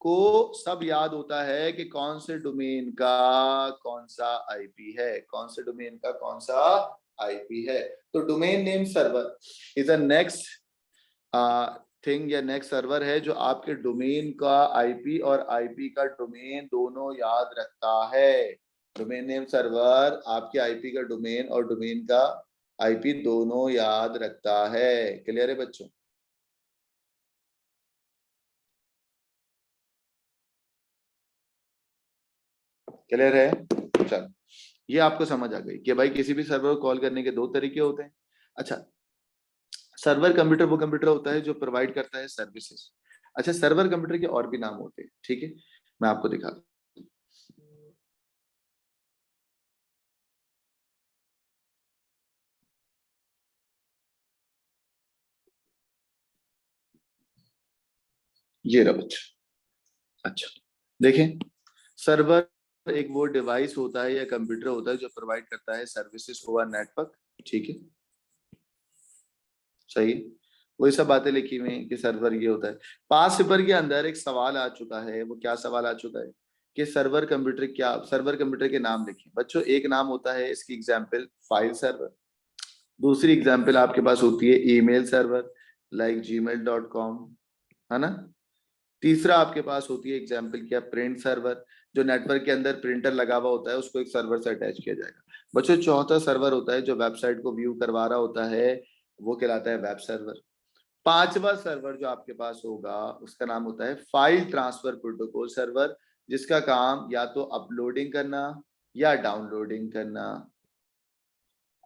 को सब याद होता है कि कौन से डोमेन का कौन सा आईपी है, कौन से डोमेन का कौन सा आईपी है। तो domain name server is a next thing, या नेक्स्ट सर्वर है जो आपके डोमेन का आईपी और आईपी का डोमेन दोनों याद रखता है। डोमेन नेम सर्वर आपके आईपी का डोमेन और डोमेन का आईपी दोनों याद रखता है। क्लियर है बच्चों? क्लियर है? चलो, ये आपको समझ आ गई कि भाई किसी भी सर्वर को कॉल करने के दो तरीके होते हैं। अच्छा, सर्वर कंप्यूटर वो कंप्यूटर होता है जो प्रोवाइड करता है सर्विसेज। अच्छा, सर्वर कंप्यूटर के और भी नाम होते हैं, ठीक है, मैं आपको दिखाता हूं। ये रहा बच्चा। अच्छा, देखें, सर्वर एक वो डिवाइस होता है या कंप्यूटर होता है जो प्रोवाइड करता है सर्विसेज ओवर नेटवर्क। ठीक है, सही है। वही सब बातें लिखी हुई हैं कि सर्वर ये होता है। पास पेपर के अंदर एक सवाल आ चुका है। वो क्या सवाल आ चुका है कि सर्वर कंप्यूटर क्या, सर्वर कंप्यूटर के नाम लिखिए बच्चों। एक नाम होता है इसकी एग्जांपल फाइल सर्वर, दूसरी एग्जांपल आपके पास होती है ईमेल सर्वर लाइक gmail.com, है ना। तीसरा आपके पास होती है एग्जाम्पल क्या, प्रिंट सर्वर, जो नेटवर्क के अंदर प्रिंटर लगा हुआ होता है, उसको एक सर्वर से अटैच किया जाएगा। बच्चों चौथा सर्वर होता है जो वेबसाइट को व्यू करवा रहा होता है, वो कहलाता है वेब सर्वर। पांचवा सर्वर जो आपके पास होगा उसका नाम होता है फाइल ट्रांसफर प्रोटोकॉल सर्वर, जिसका काम या तो अपलोडिंग करना या डाउनलोडिंग करना।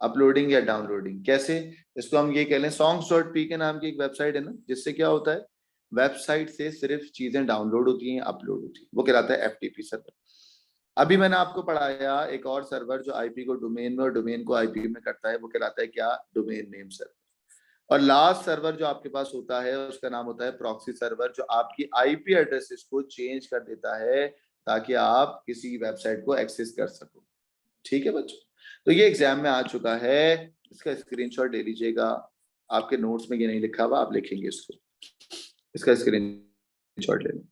अपलोडिंग या डाउनलोडिंग कैसे? इसको हम ये कह लें, songs.p के नाम की एक वेबसाइट है ना, जिससे क्या होता है, वेबसाइट से सिर्फ चीजें डाउनलोड होती हैं, अपलोड होती है, वो कहलाता है एफटीपी सर्वर। अभी मैंने आपको पढ़ाया एक और सर्वर जो आईपी को डोमेन में और डोमेन को आईपी में करता है, वो कहलाता है क्या, डोमेन नेम सर्वर। और लास्ट सर्वर जो आपके पास होता है उसका नाम होता है प्रॉक्सी सर्वर, जो आपकी आईपी एड्रेसेस को चेंज कर देता है ताकि आप किसी वेबसाइट को एक्सेस कर सको। ठीक है बच्चों, तो ये एग्जाम में आ चुका है, इसका स्क्रीनशॉट ले लीजिएगा। आपके नोट्स में ये नहीं लिखा हुआ, आप लिखेंगे इसको, इसका स्क्रीनशॉट ले लें।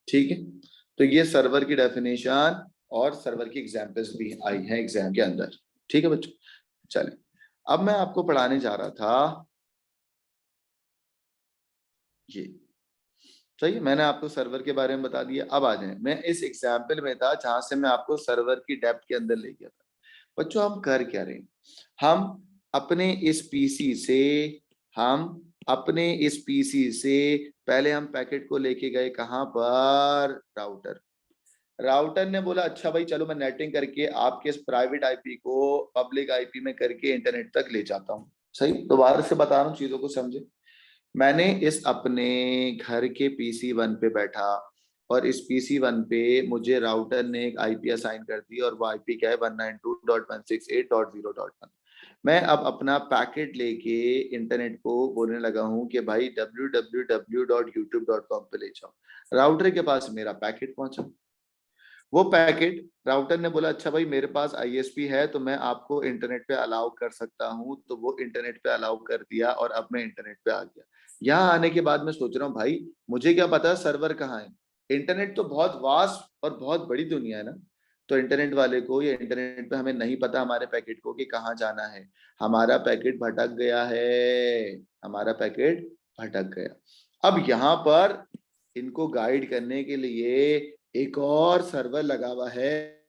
ठीक है, तो ये सर्वर की डेफिनेशन और सर्वर की एग्जांपल्स भी आई हैं एग्जाम के अंदर। ठीक है बच्चों, चलें, अब मैं आपको पढ़ाने जा रहा था ये, सही है, मैंने आपको सर्वर के बारे में बता दिया। अब आ जाए, मैं इस एग्जाम्पल में था जहां से मैं आपको सर्वर की डेप्थ के अंदर ले गया था। बच्चों हम कर क्या रहे हैं, हम अपने इस पीसी से, हम अपने इस पीसी से पहले हम पैकेट को लेके गए कहां पर, राउटर। राउटर ने बोला अच्छा भाई चलो मैं नेटिंग करके आपके इस प्राइवेट आईपी को पब्लिक आईपी में करके इंटरनेट तक ले जाता हूँ। सही, दोबारा से बता रहा हूँ चीजों को समझे। मैंने इस अपने घर के पीसी वन पे बैठा, और इस पीसी वन पे मुझे राउटर ने एक आईपी असाइन कर दी, और वो आईपी क्या है, 192.168.0.1। मैं अब अपना पैकेट लेके इंटरनेट को बोलने लगा हूँ कि भाई www.youtube.com पे ले जाओ। राउटर के पास मेरा पैकेट पहुंचा, वो पैकेट राउटर ने बोला अच्छा भाई मेरे पास आईएसपी है तो मैं आपको इंटरनेट पे अलाउ कर सकता हूँ, तो वो इंटरनेट पे अलाउ कर दिया और अब मैं इंटरनेट पे आ गया। यहाँ आने के बाद मैं सोच रहा हूँ भाई मुझे क्या पता सर्वर कहाँ है, इंटरनेट तो बहुत वास्ट और बहुत बड़ी दुनिया है ना, तो इंटरनेट वाले को या इंटरनेट पे हमें नहीं पता हमारे पैकेट को कि कहाँ जाना है, हमारा पैकेट भटक गया है, हमारा पैकेट भटक गया। अब यहाँ पर इनको गाइड करने के लिए एक और सर्वर लगा हुआ है,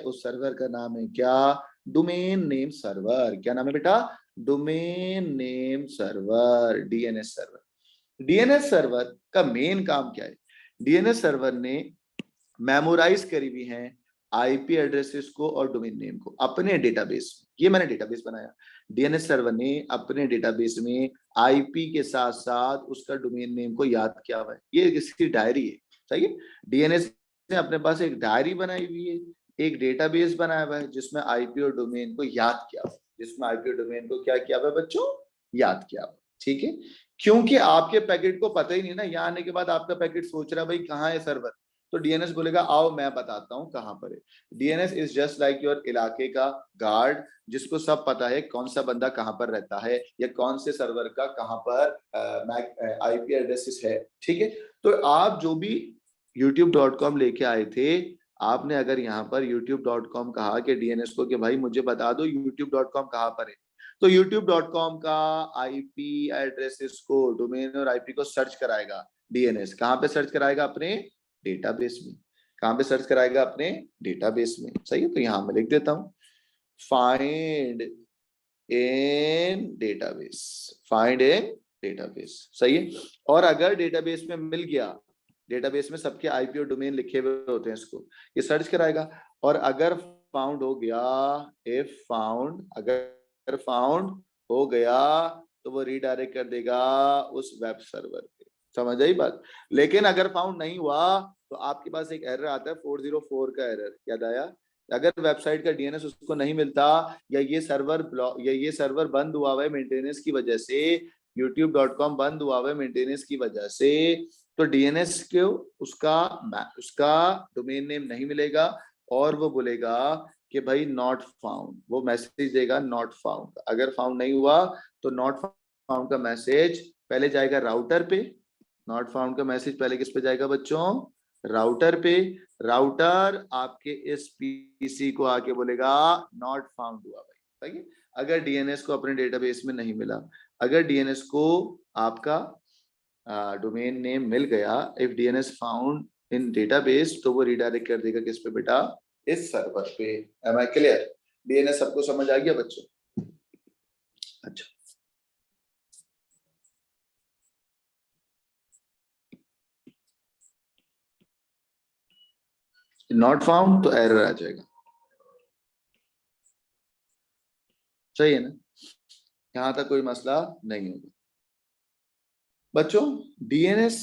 उस सर्वर का नाम है क्या, डोमेन नेम सर्वर। क्या नाम है बेटा, domain name server, DNS server. DNS server का मेन काम क्या है, डीएनएस सर्वर ने मेमोराइज करी हुई हैं आईपी एड्रेसेस को और डोमेन नेम को अपने डेटाबेस में। ये मैंने डेटाबेस बनाया, डीएनएस सर्वर ने अपने डेटाबेस में आईपी के साथ साथ उसका डोमेन नेम को याद किया हुआ है, ये इसकी डायरी है। सही है, डीएनएस ने अपने पास एक डायरी बनाई हुई है, एक डेटाबेस बनाया हुआ है जिसमें आईपी और डोमेन को याद किया हुआ है, जिसमें आईपी और डोमेन को क्या किया हुआ है बच्चों, याद किया हुआ है। ठीक है, क्योंकि आपके पैकेट को पता ही नहीं ना, यहाँ आने के बाद आपका पैकेट सोच रहा है भाई कहाँ है सर्वर, तो डीएनएस बोलेगा आओ मैं बताता हूं कहां पर है। DNS is just like your इलाके का गार्ड, जिसको सब पता है कौन सा बंदा कहां पर रहता है या कौन से सर्वर का कहां पर आईपी एड्रेस है। ठीक है, तो आप जो भी youtube.com लेके आए थे, आपने अगर यहाँ पर youtube.com कहा कि डीएनएस को कि भाई मुझे बता दो youtube.com कहां पर है, तो youtube.com का आईपी एड्रेसेस को, डोमेन और आईपी को सर्च कराएगा डीएनएस। कहां पे सर्च कराएगा, अपने डेटाबेस में। कहां पे सर्च कराएगा, अपने डेटाबेस में। सही है, तो यहां मैं लिख देता हूं find in database, find in database. सही है, और अगर डेटाबेस में मिल गया, डेटाबेस में सबके आईपी और डोमेन लिखे हुए होते हैं, इसको ये सर्च कराएगा, और अगर फाउंड हो गया, इफ फाउंड, अगर फाउंड हो गया तो वो रीडायरेक्ट कर देगा उस वेब सर्वर पे। समझ आई बात। लेकिन अगर फाउंड नहीं हुआ तो आपके पास एक एरर आता है 404 का एरर, याद आया। अगर वेबसाइट का डीएनएस उसको नहीं मिलता, या ये सर्वर ब्लॉक, या ये सर्वर बंद हुआ हुआ है मेंटेनेंस की वजह से, youtube.com बंद हुआ हुआ है मेंटेनेंस की वजह से, तो डीएनएस को उसका उसका डोमेन नेम नहीं मिलेगा, और वो बोलेगा कि भाई नॉट फाउंड, वो मैसेज देगा नॉट फाउंड। अगर फाउंड नहीं हुआ तो नॉट फाउंड का मैसेज पहले जाएगा राउटर पे, नॉट फाउंड का मैसेज पहले किस पे जाएगा बच्चों, राउटर पे। राउटर आपके इस पीसी को आके बोलेगा नॉट फाउंड हुआ भाई। ठीक है, अगर डीएनएस को अपने डेटाबेस में नहीं मिला, अगर डीएनएस को आपका डोमेन नेम मिल गया, if DNS found in database, तो वो रिडायरेक्ट कर देगा किस पे बेटा, इस सर्वर पे। एम आई क्लियर, डीएनएस सबको समझ आ गया बच्चों। अच्छा, नॉट फाउंड तो एरर आ जाएगा। सही है ना, यहां तक कोई मसला नहीं होगा बच्चों। डीएनएस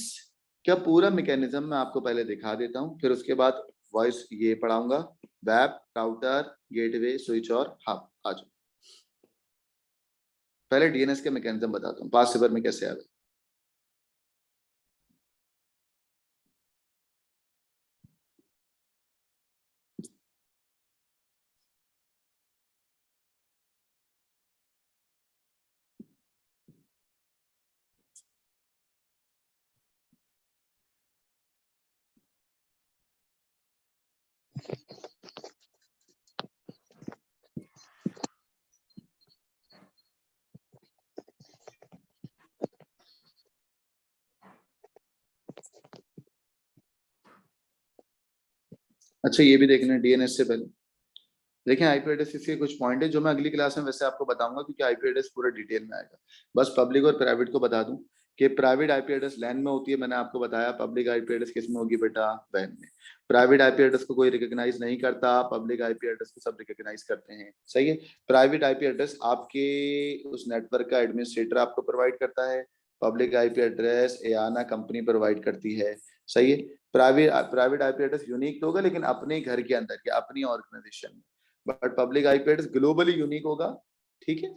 का पूरा मैकेनिज्म मैं आपको पहले दिखा देता हूं, फिर उसके बाद वॉइस ये पढ़ाऊंगा, वेब, राउटर, गेटवे, स्विच और हब। आ जाओ, पहले डीएनएस के मैकेनिज्म बताता हूँ, पास सिवर में कैसे आवे। अच्छा, ये भी देखना डीएनएस से पहले देखें आईपी एड्रेस के कुछ पॉइंट है जो मैं अगली क्लास में वैसे आपको बताऊंगा, क्योंकि आईपी एड्रेस पूरा डिटेल में आएगा। बस पब्लिक और प्राइवेट को बता दूं कि प्राइवेट आईपी एड्रेस लैन में होती है, मैंने आपको बताया। पब्लिक आईपी एड्रेस किस में होगी बेटा, वैन में। प्राइवेट आईपी एड्रेस को कोई रिकॉग्नाइज नहीं करता, पब्लिक आईपी एड्रेस को सब रिकॉग्नाइज करते हैं। सही है, प्राइवेट आईपी एड्रेस आपके उस नेटवर्क का एडमिनिस्ट्रेटर आपको प्रोवाइड करता है, पब्लिक आईपी एड्रेस एआना कंपनी प्रोवाइड करती है। सही है, प्राइवेट आईपी एड्रेस यूनिक तो होगा लेकिन अपने घर के अंदर या अपनी ऑर्गेनाइजेशन में, but public IP address globally unique होगा। ठीक है,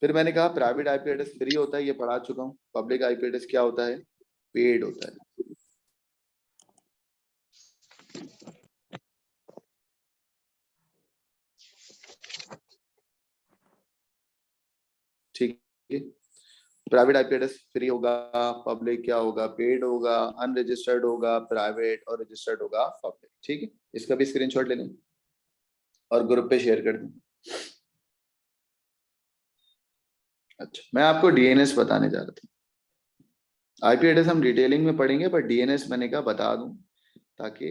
फिर मैंने कहा प्राइवेट आईपी एड्रेस फ्री होता है, ये पढ़ा चुका हूँ। पब्लिक आईपी एड्रेस क्या होता है, पेड होता है। ठीक है, प्राइवेट आईपी एड्रेस फ्री होगा, पब्लिक क्या होगा, पेड होगा, अनरजिस्टर्ड होगा, प्राइवेट, और रजिस्टर्ड होगा पब्लिक। ठीक है, इसका भी स्क्रीनशॉट ले लें और ग्रुप पे शेयर कर दें। अच्छा, मैं आपको डीएनएस बताने जा रहा था। आईपी एड्रेस हम डिटेलिंग में पढ़ेंगे, पर डीएनएस मैंने कहा बता दूं ताकि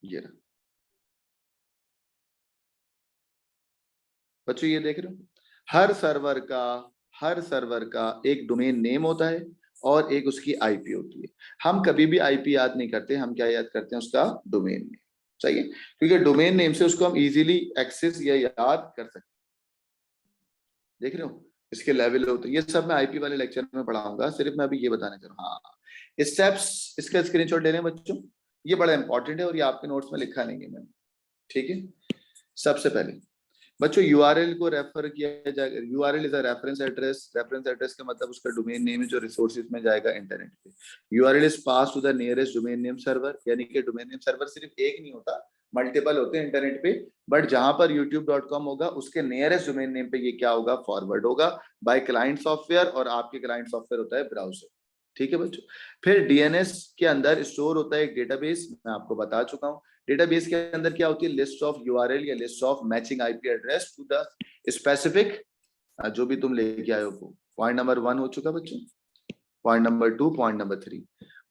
ये रहा। बच्चों ये देख रहे हो, हर सर्वर का एक डोमेन नेम होता है और एक उसकी आईपी होती है। हम कभी भी आईपी याद नहीं करते, हम क्या याद करते हैं, उसका डोमेन नेम। सही है, क्योंकि डोमेन नेम से उसको हम इजीली एक्सेस या याद कर सकते हैं। देख रहे हो, इसके लेवल होते हैं। ये सब मैं आईपी वाले लेक्चर में पढ़ाऊंगा, सिर्फ मैं अभी ये बताने चाह रहा हूँ। हाँ, स्टेप्स, इसका स्क्रीनशॉट ले लें बच्चों, ये बड़ा इंपॉर्टेंट है और ये आपके नोट्स में लिखा नहीं है मैंने। ठीक है, सबसे पहले बच्चों यूआरएल को रेफर किया जाएगा। URL is a reference address. Reference address का मतलब उसका डोमेन नेम है जो रिसोर्सेज में जाएगा इंटरनेट पे। URL is pass to the nearest domain name server, यानी कि डोमेन नेम सर्वर सिर्फ एक नहीं होता, मल्टीपल होते हैं इंटरनेट पे। बट जहां पर youtube.com होगा उसके नियरेस्ट डोमेन नेम पे ये क्या होगा, फॉरवर्ड होगा बाय क्लाइंट सॉफ्टवेयर, और आपके क्लाइंट सॉफ्टवेयर होता है ब्राउजर। ठीक है बच्चों, फिर डीएनएस के अंदर स्टोर होता है एक डेटाबेस, मैं आपको बता चुका हूँ। डेटाबेस के अंदर क्या होती है, लिस्ट ऑफ यूआरएल या list of matching IP address to the specific, जो भी तुम लेके आए हो। पॉइंट नंबर 1 हो चुका बच्चों। Point number 2, point number 3,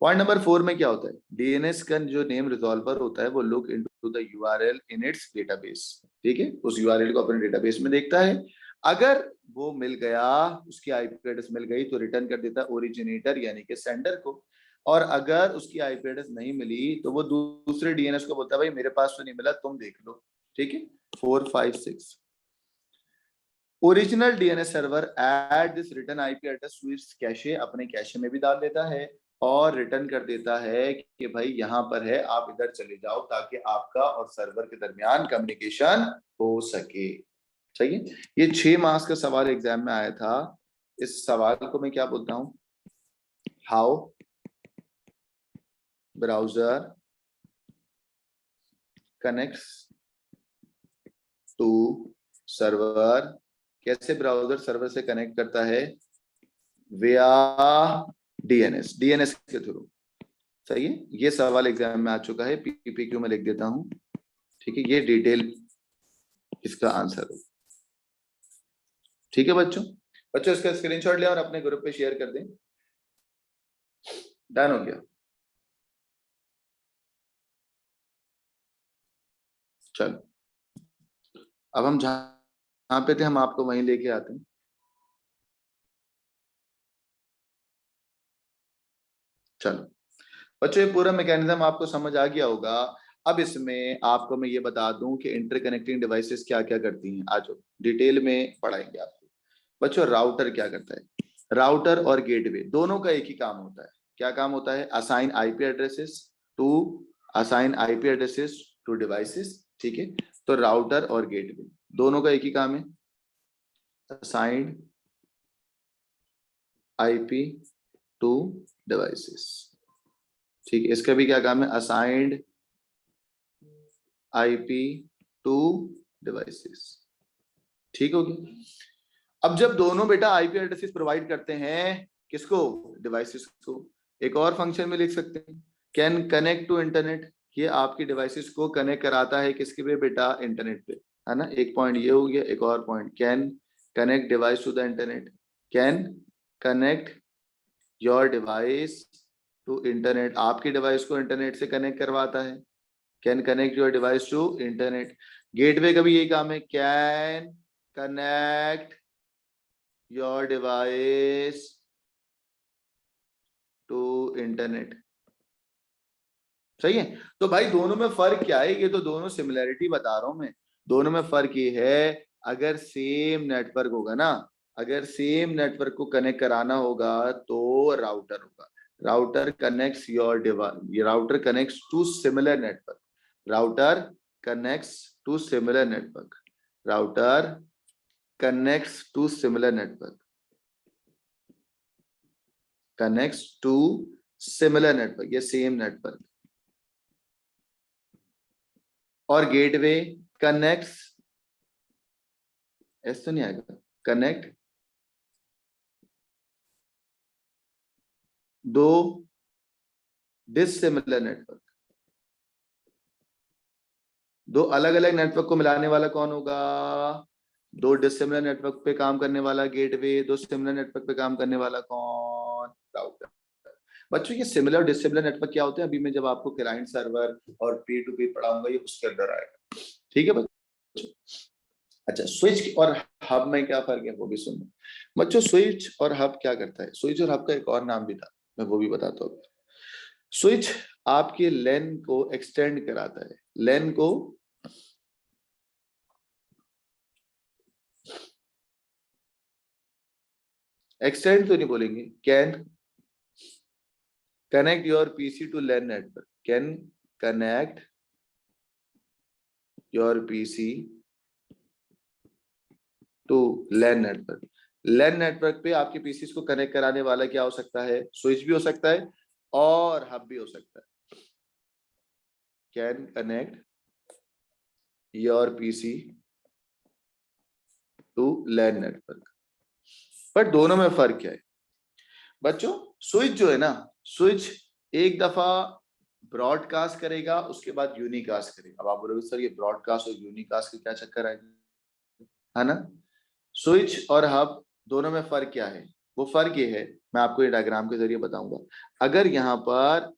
point number 4 में क्या होता है, डीएनएस का जो नेम रिजॉल्वर होता है वो look into the URL in its database. ठीक है, उस यूआरएल को अपने डेटाबेस में देखता है, अगर वो मिल गया, उसकी आईपी एड्रेस मिल गई तो रिटर्न कर देता है ओरिजिनेटर यानी कि सेंडर को, और अगर उसकी आईपी एड्रेस नहीं मिली तो वो दूसरे डीएनएस को बोलता है भाई मेरे पास तो नहीं मिला, तुम देख लो। ठीक है, 4, 5, 6। Original DNS server add this return IP address to its cache, अपने कैशे में भी डाल देता है और रिटर्न कर देता है कि भाई यहाँ पर है, आप इधर चले जाओ, ताकि आपका और सर्वर के दरमियान कम्युनिकेशन हो सके। सही है, ये 6 मार्क्स का सवाल एग्जाम में आया था। इस सवाल को मैं क्या बोलता हूँ, how browser connects to server, कैसे ब्राउजर सर्वर से कनेक्ट करता है, विया डीएनएस, डीएनएस के थ्रू। सही है, ये सवाल एग्जाम में आ चुका है, पीपीक्यू में लिख देता हूं। ठीक है, ये डिटेल इसका आंसर हो। ठीक है बच्चों, बच्चों इसका स्क्रीनशॉट ले और अपने ग्रुप पे शेयर कर दें। डन हो गया। चलो, अब हम जहां पे थे हम आपको वहीं लेके आते हैं। चलो बच्चों, ये पूरा मैकेनिज्म आपको समझ आ गया होगा। अब इसमें आपको मैं ये बता दूं कि इंटरकनेक्टिंग डिवाइसेस क्या क्या करती हैं, आज डिटेल में पढ़ाएंगे आपको। बच्चों राउटर क्या करता है, राउटर और गेटवे दोनों का एक ही काम होता है। क्या काम होता है, to assign IP addresses to devices. ठीक है, तो राउटर और गेटवे दोनों का एक ही काम है, असाइंड आईपी टू डिवाइसेस। ठीक है, इसका भी क्या काम है, असाइंड आईपी टू डिवाइसेस। ठीक हो गया। अब जब दोनों बेटा आईपी एड्रेसेस प्रोवाइड करते हैं, किसको, डिवाइसेस को, एक और फंक्शन में लिख सकते हैं, कैन कनेक्ट टू इंटरनेट। ये आपकी डिवाइसेस को कनेक्ट कराता है किसके पे बेटा, इंटरनेट पे, है ना। एक पॉइंट ये हो गया, एक और point, can connect device to the internet, can connect your device to internet, आपकी डिवाइस को इंटरनेट से कनेक्ट करवाता है, can connect your device to internet. Gateway का भी यही काम है, can connect your device to internet. सही है, तो भाई दोनों में फर्क क्या है, ये तो दोनों सिमिलैरिटी बता रहा हूं मैं। दोनों में फर्क ये है, अगर सेम नेटवर्क होगा ना, अगर सेम नेटवर्क को कनेक्ट कराना होगा तो राउटर होगा। Router connects your device, router connects to similar network, router connects to similar network, router connects to similar network, connects to similar network, ये सेम नेटवर्क। और गेटवे कनेक्ट्स, ऐसा तो नहीं आएगा, कनेक्ट दो डिसिमिलर नेटवर्क, दो अलग अलग नेटवर्क को मिलाने वाला कौन होगा? दो डिसिमिलर नेटवर्क पे काम करने वाला गेटवे, दो सिमिलर नेटवर्क पे काम करने वाला कौन? राउटर। बच्चों ये सिमिलर डिसिमिलर नेटवर्क क्या होते हैं अभी मैं जब आपको क्लाइंट सर्वर और पीयर टू पीयर पढ़ाऊंगा ये उसके अंदर आएगा, ठीक है बच्चों। अच्छा, स्विच और हब में क्या फर्क है वो भी सुनो बच्चों। स्विच और हब क्या करता है? स्विच और हब का एक और नाम भी था, मैं वो भी बताता हूँ। स्विच आपके लेन को एक्सटेंड कराता है, लेन को एक्सटेंड तो नहीं बोलेंगे, can connect your PC to LAN network, can connect your PC to LAN network. LAN network पे आपके पीसी को कनेक्ट कराने वाला क्या हो सकता है? स्विच भी हो सकता है और हब भी हो सकता है। Can connect your PC to LAN network. पर दोनों में फर्क क्या है बच्चों? स्विच जो है ना, स्विच एक दफा ब्रॉडकास्ट करेगा उसके बाद यूनिकास्ट करेगा। अब आप बोलोगे सर ये ब्रॉडकास्ट और यूनिकास्ट का क्या चक्कर है ना? स्विच और हब दोनों में फर्क क्या है? वो फर्क ये है, मैं आपको ये डायग्राम के जरिए बताऊंगा। अगर यहाँ पर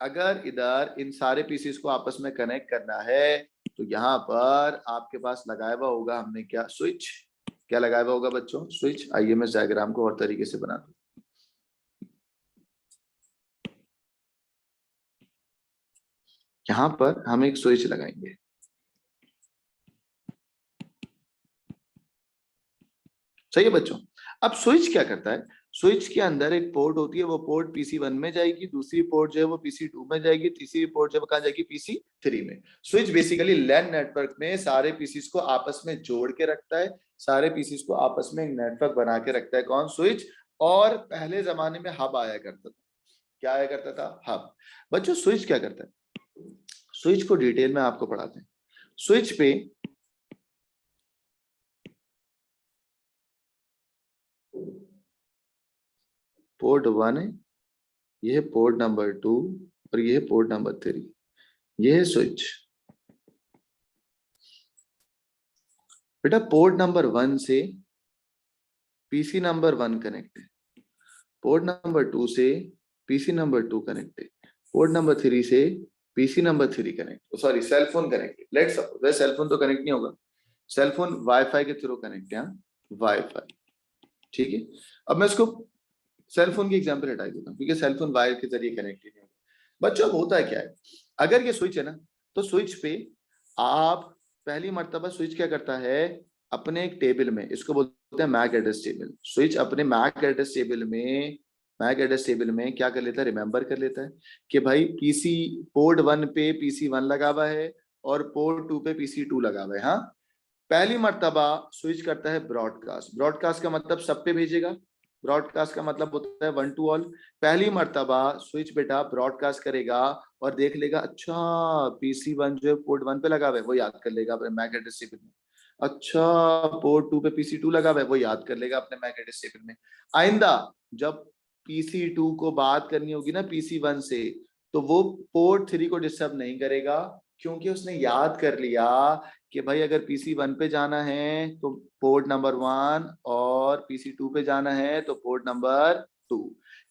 अगर इधर इन सारे पीसीस को आपस में कनेक्ट करना है तो यहाँ पर आपके पास लगाया हुआ होगा हमने क्या? स्विच। क्या लगाया हुआ होगा बच्चों? स्विच। आइए मैं डायग्राम को और तरीके से बना दूं। यहाँ पर हम एक स्विच लगाएंगे, सही है बच्चों। अब स्विच क्या करता है? स्विच के अंदर एक पोर्ट होती है, वो पोर्ट PC1 में जाएगी, दूसरी पोर्ट जो है वो PC2 में जाएगी, तीसरी पोर्ट जो है कहाँ जाएगी? PC3 में। स्विच बेसिकली LAN नेटवर्क में सारे पीसीस को आपस में जोड़ के रखता है, सारे पीसीस को आपस में एक नेटवर्क बना के रखता है। कौन? स्विच। और पहले जमाने में हब आया करता था। क्या आया करता था? हब। बच्चों स्विच क्या करता है? स्विच को डिटेल में आपको पढ़ाते हैं। स्विच पे पोर्ट 1 है, ये है पोर्ट नंबर 2 और ये है पोर्ट नंबर 3, ये है स्विच। बेटा पोर्ट नंबर 1 से पीसी नंबर 1 कनेक्ट है, पोर्ट नंबर 2 से पीसी नंबर 2 कनेक्ट है, पोर्ट नंबर 3 से PC number 3 connect, sorry cell phone connect है। लेट्स सपोज सेल फोन तो कनेक्ट नहीं होगा, सेल फोन वाईफाई के थ्रू कनेक्ट है, वाईफाई, ठीक है। अब मैं इसको सेल फोन की एग्जांपल हटा देता हूं क्योंकि सेल फोन वायर के जरिए कनेक्ट नहीं होगा। बच्चों अब होता है क्या है, अगर ये स्विच है ना तो स्विच पे आप पहली मर्तबा स्विच क्या करता है? अपने एक टेबल में, इसको बोलते हैं मैक एड्रेस टेबल। स्विच अपने मैक एड्रेस टेबल में क्या कर लेता है? रिमेंबर कर लेता है कि भाई पीसी पोर्ट 1 पे PC1 लगा हुआ है और पोर्ट 2 पे PC2 लगा हुआ है। हाँ, पहली मर्तबा स्विच करता है ब्रॉडकास्ट। ब्रॉडकास्ट का मतलब सब पे भेजेगा, ब्रॉडकास्ट का मतलब होता है 1 to all। पहली मर्तबा स्विच बेटा ब्रॉडकास्ट करेगा और देख लेगा अच्छा PC1 जो है पोर्ट 1 पे लगा हुआ है, वो याद कर लेगा अपने मैक एड्रेस टेबल में। अच्छा पोर्ट 2 पे PC2 लगा हुआ है, वो याद कर लेगा अपने मैक एड्रेस टेबल में। आइंदा जब PC2 को बात करनी होगी ना PC1 से, तो वो पोर्ट 3 को डिस्टर्ब नहीं करेगा क्योंकि उसने याद कर लिया कि भाई अगर PC1 पे जाना है तो पोर्ट नंबर 1 और PC2 पे जाना है तो पोर्ट नंबर 2।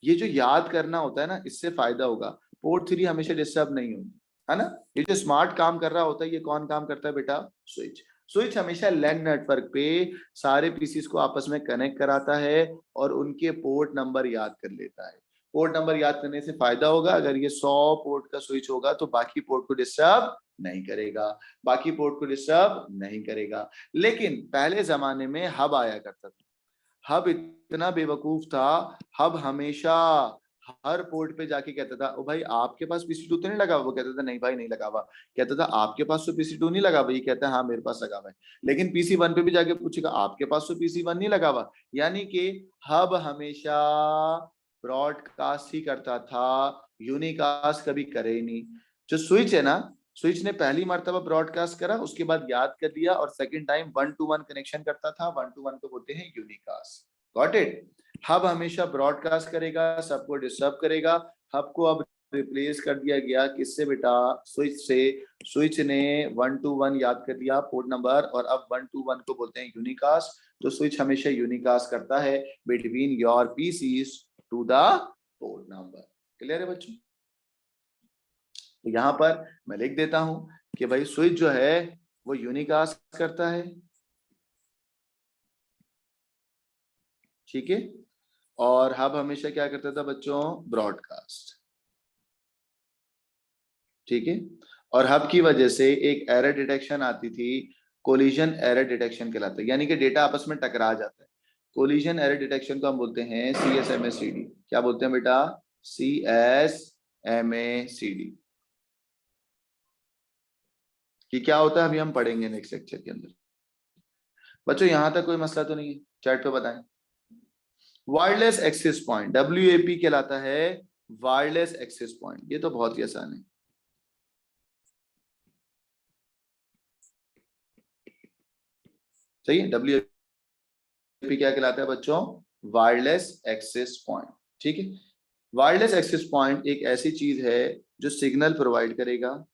ये जो याद करना होता है ना, इससे फायदा होगा, पोर्ट 3 हमेशा डिस्टर्ब नहीं होगी, है ना। ये जो स्मार्ट काम कर रहा होता है ये कौन काम करता है बेटा? स्विच। स्विच हमेशा LAN नेटवर्क पे सारे पीसीस को आपस में कनेक्ट कराता है और उनके पोर्ट नंबर याद कर लेता है। पोर्ट नंबर याद करने से फायदा होगा, अगर ये 100 पोर्ट का स्विच होगा तो बाकी पोर्ट को डिस्टर्ब नहीं करेगा, बाकी पोर्ट को डिस्टर्ब नहीं करेगा। लेकिन पहले जमाने में हब आया करता था, हब इतना बेवकूफ था, हब हमेशा हर पोर्ट पे जाके कहता था ओ भाई आपके पास PC2 तो नहीं लगा हुआ? वो कहता था नहीं भाई नहीं लगा हुआ। कहता था आपके पास तो PC2 नहीं लगा हुआ? ये कहता है हाँ मेरे पास लगा हुआ है। लेकिन PC1 पे भी जाके पूछेगा आपके पास तो PC1 नहीं लगा हुआ। यानी कि हब हमेशा ब्रॉडकास्ट ही करता था, यूनिकास्ट कभी करे ही नहीं। जो स्विच है ना, स्विच ने पहली मर्तबा ब्रॉडकास्ट करा, उसके बाद याद कर लिया और सेकंड टाइम 1 to 1 कनेक्शन करता था। 1 to 1 को बोलते हैं यूनिकास्ट। Got it? हब हमेशा ब्रॉडकास्ट करेगा, सबको डिस्टर्ब करेगा। हब को अब रिप्लेस कर दिया गया किससे बेटा, स्विच से। स्विच ने 1 to 1 याद कर दिया पोर्ट नंबर, और अब 1 to 1 को बोलते हैं यूनिकास्ट। तो स्विच हमेशा यूनिकास्ट करता है between your PCs to the port number. Clear है बच्चों? तो यहां पर मैं लिख देता हूं कि भाई स्विच जो है वो यूनिकास्ट करता है, ठीक है, और हब हमेशा क्या करता था बच्चों, ब्रॉडकास्ट, ठीक है। और हब की वजह से एक एरर डिटेक्शन आती थी, कोलिजन एरर डिटेक्शन कहलाता है, यानी कि डेटा आपस में टकरा जाता है। कोलिजन एरर डिटेक्शन को हम बोलते हैं CSMACD। क्या बोलते हैं बेटा, CSMACD। कि क्या होता है अभी हम पढ़ेंगे नेक्स्ट लेक्चर के अंदर। बच्चों यहां तक कोई मसला तो नहीं है? चैट पे बताएं। वायरलेस एक्सेस पॉइंट WAP कहलाता है, वायरलेस एक्सेस पॉइंट। ये तो बहुत ही आसान है। सही है। WAP क्या कहलाता है बच्चों, वायरलेस एक्सेस पॉइंट, ठीक है। वायरलेस एक्सेस पॉइंट एक ऐसी चीज है जो सिग्नल प्रोवाइड करेगा,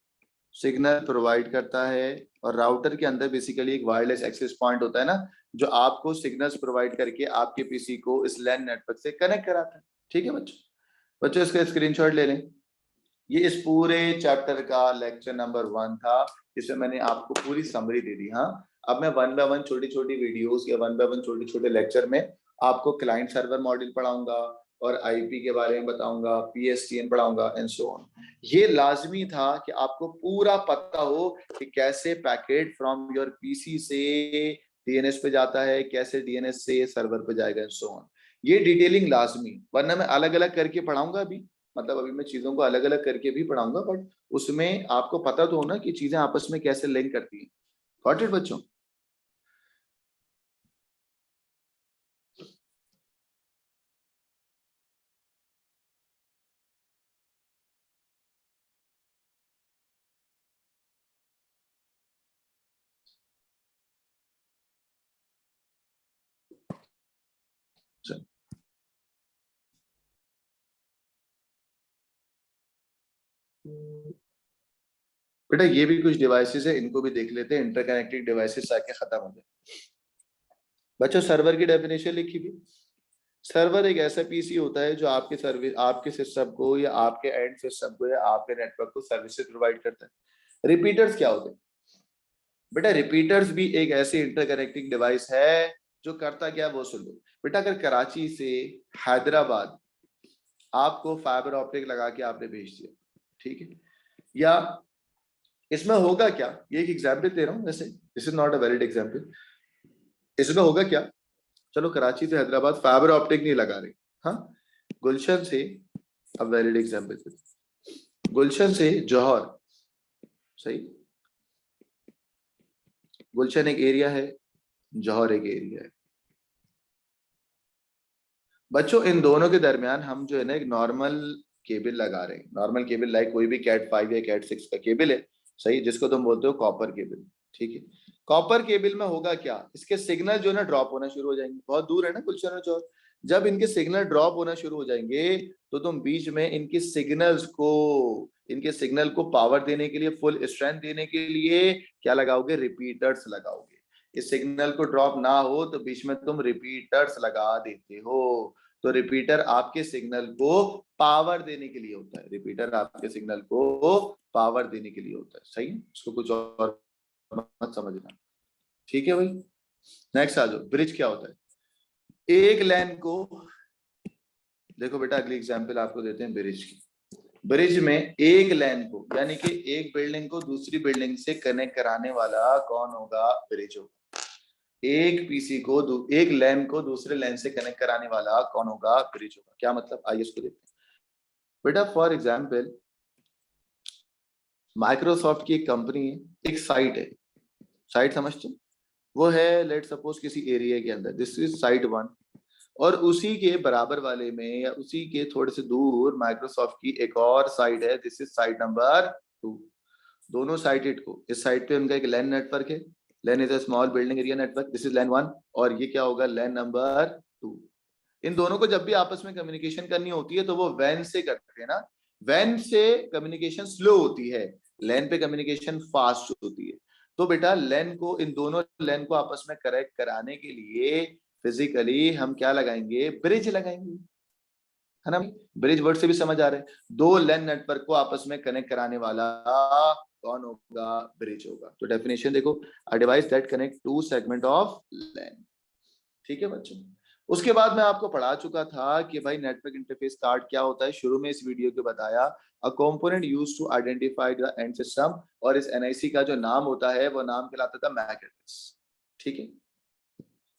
सिग्नल प्रोवाइड करता है। और राउटर के अंदर बेसिकली एक वायरलेस एक्सेस पॉइंट होता है ना, जो आपको सिग्नल्स प्रोवाइड करके आपके पीसी को इस लैन नेटवर्क से कनेक्ट कराता है, ठीक है बच्चों। बच्चों इसका स्क्रीनशॉट ले लें। ये इस पूरे चैप्टर का लेक्चर नंबर 1 था, जिसमें मैंने आपको पूरी समरी दे दी। हाँ, अब मैं 1 बाय 1 छोटी छोटी वीडियोस या 1 बाय 1 छोटे छोटे लेक्चर में आपको क्लाइंट सर्वर मॉडल पढ़ाऊंगा, और आईपी के बारे में बताऊंगा, PSTN पढ़ाऊंगा एंड सो ऑन। ये लाजमी था कि आपको पूरा पता हो कि कैसे पैकेट फ्रॉम योर पीसी से DNS पे जाता है, कैसे DNS से सर्वर पे जाएगा एंड सो ऑन। ये डिटेलिंग लाजमी, वरना मैं अलग अलग करके पढ़ाऊंगा अभी, मतलब अभी मैं चीजों को अलग अलग करके भी पढ़ाऊंगा, बट उसमें आपको पता तो हो ना कि चीजें आपस में कैसे लिंक करती हैं। गॉट इट बच्चों? बेटा ये भी कुछ डिवाइसेस है, इनको भी देख लेते हैं, इंटरकनेक्टेड डिवाइसेस ताकि खत्म हो जाए। बच्चों सर्वर की डेफिनेशन लिखी थी। सर्वर एक ऐसा पीसी होता है जो आपके सर्विस, आपके सिस्टम को या आपके एंड सिस्टम को या आपके नेटवर्क को सर्विसेज प्रोवाइड करता है। रिपीटर्स क्या होते हैं बेटा, रिपीटर्स भी एक ऐसी इंटरकनेक्टिंग डिवाइस है जो करता क्या, वो सुन लो बेटा। अगर कराची से हैदराबाद आपको फाइबर ऑप्टिक लगा के आपने भेज दिया, ठीक है, या इसमें होगा क्या, ये एक एग्जाम्पल दे रहा हूँ, वैसे this is not a valid example. इसमें होगा क्या, चलो कराची से हैदराबाद फाइबर ऑप्टिक नहीं लगा रहे, हाँ, गुलशन से, अब वैलिड एग्जाम्पल, गुलशन से जौहर, सही, गुलशन एक एरिया है, जौहर एक एरिया है। बच्चों इन दोनों के दरमियान हम जो है ना एक नॉर्मल केबल लगा रहे हैं, नॉर्मल केबल लाइक कोई भी कैट 5 या कैट 6 का केबल है, सही, जिसको तुम बोलते हो कॉपर केबल, ठीक है। कॉपर केबल में होगा क्या, इसके सिग्नल जो है ना ड्रॉप होना शुरू हो जाएंगे, बहुत दूर है ना गुलशन और जौहर। जब इनके सिग्नल ड्रॉप होना शुरू हो जाएंगे तो तुम बीच में इनके सिग्नल्स को, इनके सिग्नल को पावर देने के लिए, फुल स्ट्रेंथ देने के लिए क्या लगाओगे, रिपीटर्स लगाओगे। इस सिग्नल को ड्रॉप ना हो तो बीच में तुम रिपीटर्स लगा देते हो। तो रिपीटर आपके सिग्नल को पावर देने के लिए होता है, रिपीटर आपके सिग्नल को पावर देने के लिए होता है, सही है, इसको कुछ और मत समझना, ठीक है भाई। नेक्स्ट आ जाओ, ब्रिज क्या होता है। एक लाइन को देखो बेटा, अगली एग्जांपल आपको देते हैं ब्रिज की। ब्रिज में एक लाइन को, यानी कि एक बिल्डिंग को दूसरी बिल्डिंग से कनेक्ट कराने वाला कौन होगा, ब्रिज होगा। एक पीसी को एक लैन को दूसरे लैन से कनेक्ट कराने वाला कौन होगा, ब्रिज होगा। क्या मतलब, आइए इसको देखते हैं बेटा। फॉर एग्जांपल माइक्रोसॉफ्ट की एक कंपनी है, एक साइट है, साइट समझते हो, वो है लेट सपोज किसी एरिया के अंदर, दिस इज साइट 1, और उसी के बराबर वाले में या उसी के थोड़े से दूर माइक्रोसॉफ्ट की एक और साइट है, दिस इज साइट नंबर 2। दोनों साइटेड को, इस साइट पे उनका एक लैन नेटवर्क है, LAN is a small building area network, this is LAN 1, और ये क्या होगा, लैन नंबर 2। इन दोनों को जब भी आपस में कम्युनिकेशन करनी होती है तो वो वैन से करते हैं ना, वैन से कम्युनिकेशन स्लो होती है, लैन पे कम्युनिकेशन फास्ट होती है। तो बेटा लैन को, इन दोनों लैन को आपस में कनेक्ट कराने के लिए फिजिकली हम क्या लगाएंगे, ब्रिज लगाएंगे, है ना। ब्रिज वर्ड से भी समझ आ रहा है, दो लैन नेटवर्क को आपस में कनेक्ट कराने वाला कौन होगा, ब्रिज होगा। तो डेफिनेशन देखो, a device that connect to segment of LAN. ठीक है बच्चों, उसके बाद मैं आपको पढ़ा चुका था कि भाई नेटवर्क इंटरफेस कार्ड क्या होता है, शुरू में इस वीडियो के बताया, a component used to identify the end system, और इस एनआईसी का जो नाम होता है वो नाम कहलाता था मैक एड्रेस। ठीक है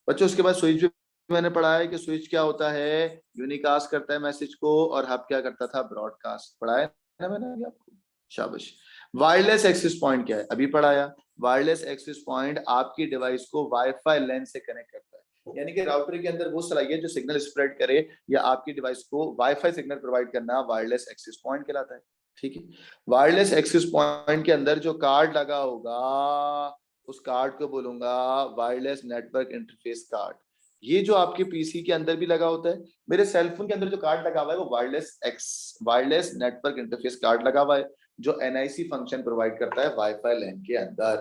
बच्चों, उसके बाद स्विच भी मैंने पढ़ा है कि स्विच क्या होता है, यूनिकास्ट करता है मैसेज को, और हब क्या करता था, ब्रॉडकास्ट। पढ़ाया ना मैंने अभी आपको, शाबाश। वायरलेस एक्सेस पॉइंट क्या है, अभी पढ़ाया। वायरलेस एक्सेस पॉइंट आपकी डिवाइस को वाईफाई लैन से कनेक्ट करता है, यानी कि राउटर के अंदर वो सलाहियत जो सिग्नल स्प्रेड करे या आपकी डिवाइस को वाईफाई सिग्नल प्रोवाइड करना वायरलेस एक्सेस पॉइंट कहलाता है। ठीक है, वायरलेस एक्सेस पॉइंट के अंदर जो कार्ड लगा होगा उस कार्ड को बोलूंगा वायरलेस नेटवर्क इंटरफेस कार्ड। ये जो आपके पीसी के अंदर भी लगा होता है, मेरे सेलफोन के अंदर जो कार्ड लगा हुआ है वो वायरलेस नेटवर्क इंटरफेस कार्ड लगा हुआ है, जो एनआईसी फंक्शन प्रोवाइड करता है वाईफाई लैन के अंदर।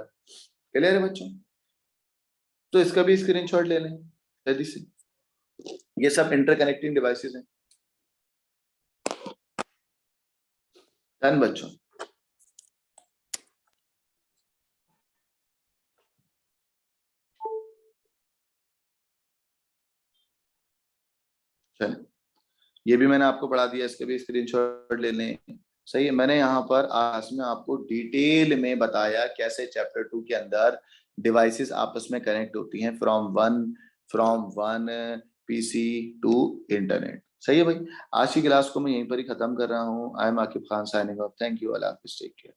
क्लियर है बच्चों, तो इसका भी स्क्रीनशॉट ले लें जल्दी से। ये सब इंटरकनेक्टिंग डिवाइसेस हैं। डन बच्चों, चलें, ये भी मैंने आपको पढ़ा दिया, इसके भी स्क्रीनशॉट ले लें। सही है, मैंने यहाँ पर आज में आपको डिटेल में बताया कैसे चैप्टर 2 के अंदर डिवाइसेस आपस में कनेक्ट होती हैं from one PC to internet. सही है भाई, आज की क्लास को मैं यहीं पर ही खत्म कर रहा हूँ। I am Aqib Khan signing off, thank you, अल्लाह हाफिज़, टेक केयर।